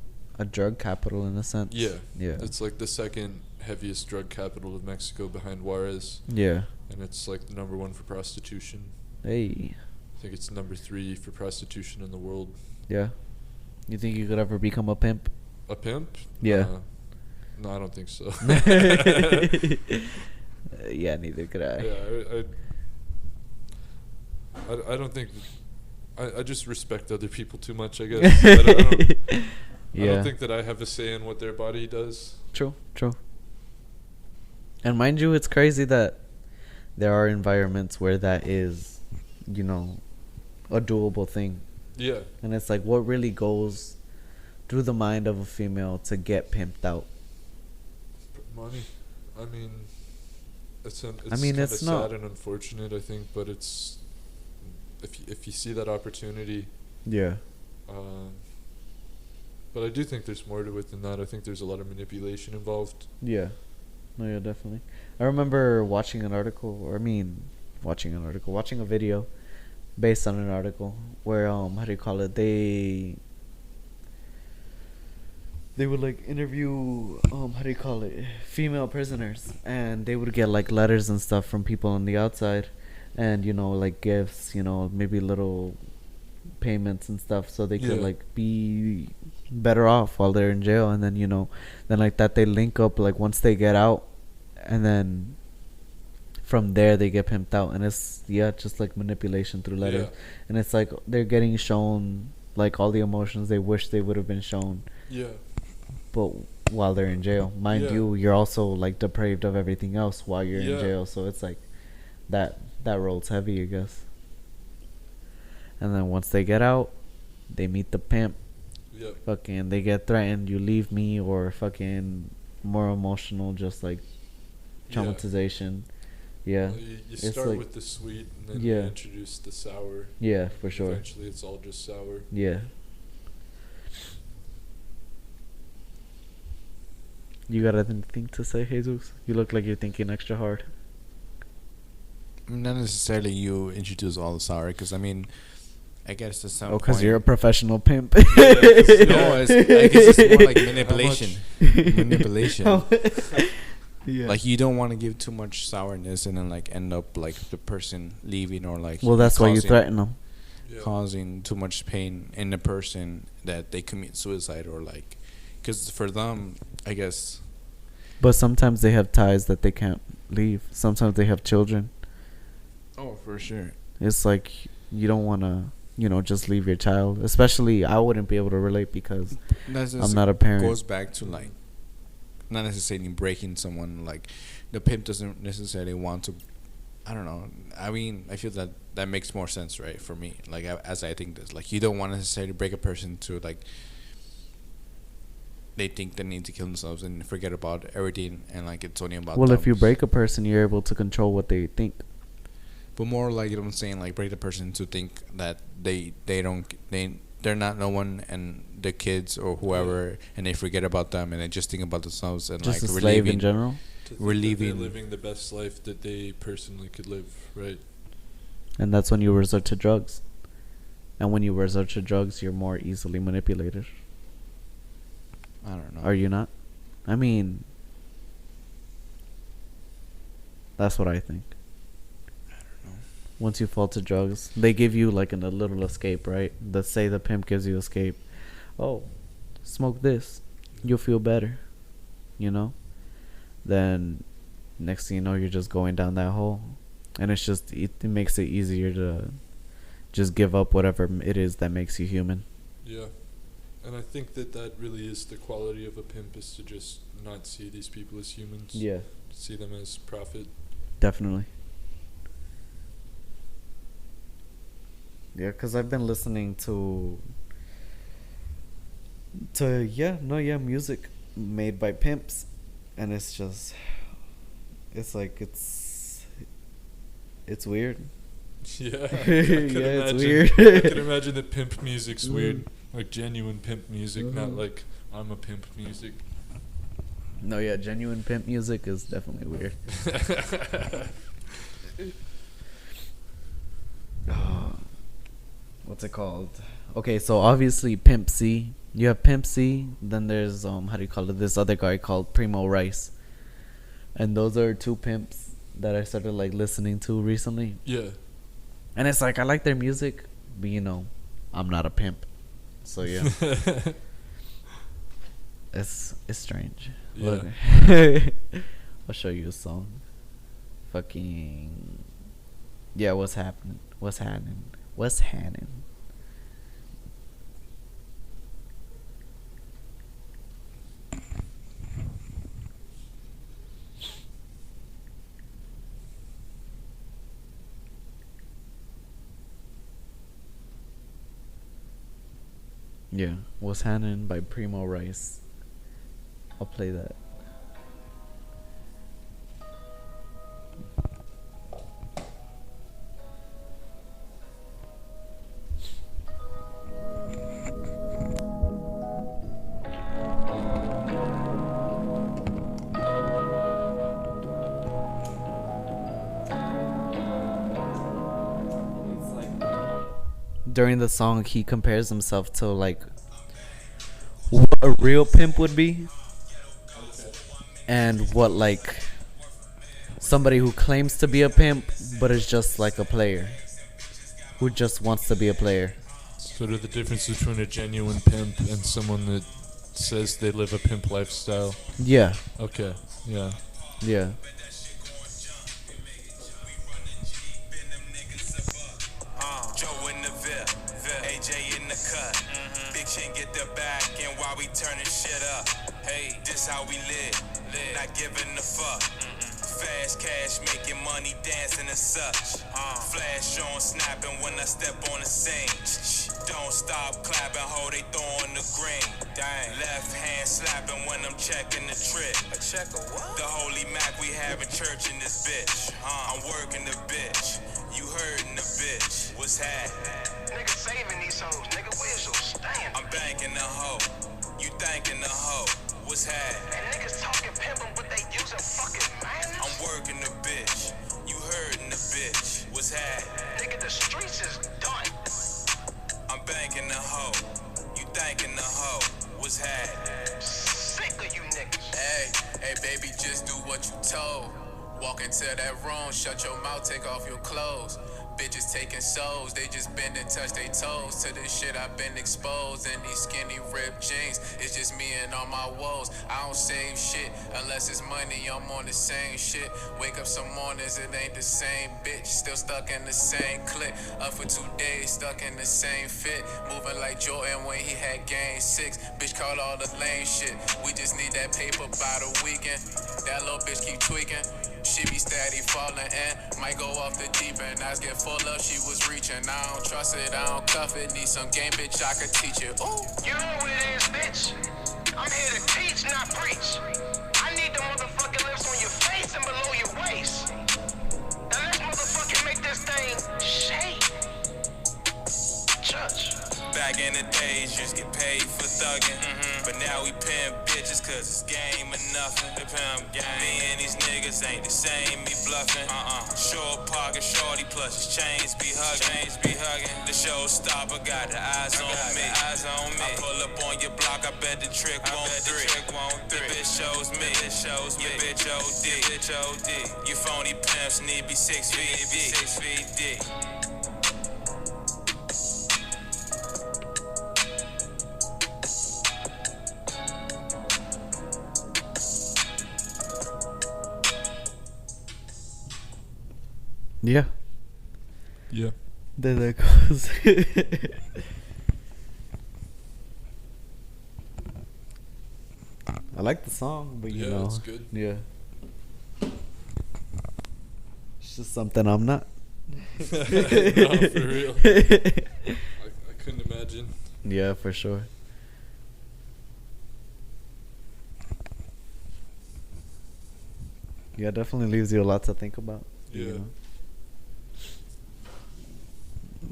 drug capital in a sense. Yeah. Yeah. It's like the second heaviest drug capital of Mexico behind Juarez, Yeah. and it's like the number one for prostitution. Hey. I think it's number 3 for prostitution in the world. Yeah. You think you could ever become a pimp? A pimp? Yeah. No, I don't think so. Yeah, neither could I. Yeah, I don't think. I just respect other people too much, I guess. I Yeah. don't think that I have a say in what their body does. True, true. And mind you, it's crazy that there are environments where that is, you know, a doable thing. Yeah. And it's like, what really goes through the mind of a female to get pimped out? Money. I mean, it's it's sad not- and unfortunate, I think, but it's if you see that opportunity. Yeah. But I do think there's more to it than that. I think there's a lot of manipulation involved. Yeah. No, yeah, definitely. I remember watching a video based on an article where how do you call it? They would like interview female prisoners, and they would get like letters and stuff from people on the outside, and like gifts, maybe little payments and stuff, so they could Yeah. like be better off while they're in jail. And then then like that they link up like once they get out, and then from there they get pimped out. And it's just like manipulation through letters. Yeah. And it's like they're getting shown like all the emotions they wish they would have been shown, Yeah. but while they're in jail. Mind Yeah. you, you're also like depraved of everything else while you're Yeah. in jail, so it's like that rolls heavy, I guess. And then once they get out, they meet the pimp. Yeah. Fucking they get threatened, you leave me, or fucking more emotional, just like traumatization. Yeah. Well, you It's start like- with the sweet, and then Yeah. you introduce the sour. Yeah, for sure. Eventually, it's all just sour. Yeah. You got anything to say, Jesus? You look like you're thinking extra hard. Not necessarily you introduce all the sour, because I mean, I guess at some Because point. you're a professional pimp. No, I guess it's more like manipulation. Manipulation. Yeah. Like you don't want to give too much sourness and then like end up like the person leaving or like. Well, that's why you causing- threaten them. Yeah. Causing too much pain in the person that they commit suicide or like, because for them, I guess. But sometimes they have ties that they can't leave. Sometimes they have children. Oh, for sure. It's like you don't want to just leave your child. Especially, I wouldn't be able to relate because That's I'm not a parent. Goes back to like not necessarily breaking someone. Like the pimp doesn't necessarily want to. I don't know. I mean, I feel that makes more sense, right? For me, like as I think this, like you don't want to necessarily break a person to like they think they need to kill themselves and forget about everything and like it's only about. Well, them. if you break a person, you're able to control what they think. But more like, you know what I'm saying, like break the person to think that they're not no one and the kids or whoever, and they forget about them and they just think about themselves and Just like a slave in relieving. general. To think Relieving- that they're living the best life that they personally could live, right? And that's when you resort to drugs. And when you resort to drugs, you're more easily manipulated. I don't know. Are you not? I mean, that's what I think. I don't know. Once you fall to drugs, they give you like a little escape, right? Let's say the pimp gives you escape. Oh, smoke this. You'll feel better. Then next thing you know, you're just going down that hole. And it's just, it makes it easier to just give up whatever it is that makes you human. Yeah. And I think that really is the quality of a pimp, is to just not see these people as humans. Yeah, See them as profit. definitely. Yeah, because I've been listening to music made by pimps, and it's just, it's like, it's weird. Yeah. It's weird. I can imagine that pimp music's weird. Like genuine pimp music, not like I'm a pimp music. No, yeah, genuine pimp music is definitely weird. What's it called? Okay, so obviously Pimp C. You have Pimp C, then there's how do you call it? This other guy called Primo Rice. And those are two pimps that I started like listening to recently. Yeah. And it's like I like their music, but I'm not a pimp. So yeah. It's strange. Yeah. Look. I'll show you a song. Fucking yeah, what's happening? Yeah, What's Happening by Primo Rice. I'll play that. During the song, he compares himself to like what a real pimp would be, and what like somebody who claims to be a pimp but is just like a player who just wants to be a player. Sort of the difference between a genuine pimp and someone that says they live a pimp lifestyle. Yeah, Okay. Yeah. yeah. Joe in the VIP, AJ in the cut. Big chin get the back and while we turning shit up. Hey, this how we live, not giving a fuck. Fast cash making money dancing and such. Flash on snapping when I step on the scene. Don't stop clapping, ho, they throwing the green. Dang. Left hand slapping when I'm checking the trip. A check of what? The holy Mac we having church in this bitch. I'm working the bitch. You hurting the bitch. What's happening? Nigga saving these hoes, nigga, where's your stand? I'm banking the hoe. You thanking the hoe. What's happening? And niggas talking pimpin', but they using fucking manners? I'm working the bitch. You hurting the bitch. What's happening? Nigga, the streets is done. I'm banking the hoe. You thanking the hoe. What's happening? Sick of you niggas. Hey, baby, just do what you told. Walk into that room, shut your mouth, take off your clothes. Bitches taking souls, they just bend and touch their toes. To this shit I've been exposed. And these skinny ripped jeans, it's just me and all my woes. I don't save shit unless it's money, I'm on the same shit. Wake up some mornings, it ain't the same bitch. Still stuck in the same clique. Up for 2 days, stuck in the same fit. Moving like Jordan when he had game 6. Bitch called all the lame shit. We just need that paper by the weekend. That little bitch keep tweaking. She be steady falling and might go off the deep end. Eyes get full up, she was reaching. I don't trust it, I don't cuff it. Need some game, bitch, I could teach it. Ooh. You know what it is, bitch. I'm here to teach, not preach. I need the motherfucking lips on your face and below your waist. Now let's motherfucking make this thing shake. Judge. Back in the days, just get paid for thugging. But now we pimp bitches cause it's game or nothing. The pimp game. Me and these niggas ain't the same, me bluffing. Short pocket, shorty, plus his chains be hugging. The showstopper got the eyes on me. I pull up on your block, I bet the trick won't three. The bitch shows me. Your bitch OD. You phony pimps need be 6 feet deep. Yeah. Yeah. There that goes. I like the song, but you Yeah, know, it's good. yeah, it's just something I'm not. No, for real. I couldn't imagine. Yeah, for sure. Yeah, definitely leaves you a lot to think about. you Yeah. know?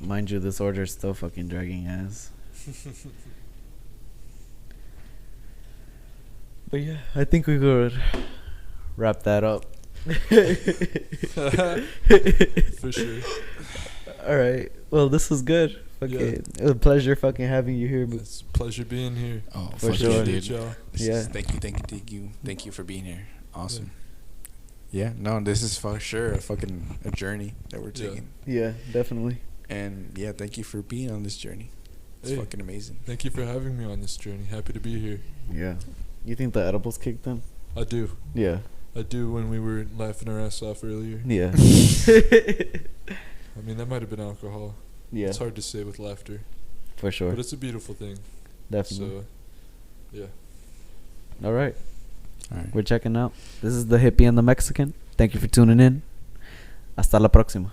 Mind you, this order is still fucking dragging ass. But yeah, I think we could wrap that up. For sure. All right. Well, this was good. Fucking, it was a pleasure fucking having you here. It's a pleasure being here. Oh, For fuck sure. yeah, Appreciate dude. y'all. Yeah. Thank you for being here. Awesome. Yeah, no, this is for sure a journey that we're Yeah. taking. Yeah, definitely. And yeah, thank you for being on this journey. It's Hey. fucking amazing. Thank you for having me on this journey. Happy to be here. Yeah. You think the edibles kicked in? I do. Yeah. I do when we were laughing our ass off earlier. Yeah. I mean, that might have been alcohol. Yeah. It's hard to say with laughter. For sure. But it's a beautiful thing. Definitely. So, yeah. All right. All right. We're checking out. This is the hippie and the Mexican. Thank you for tuning in. Hasta la próxima.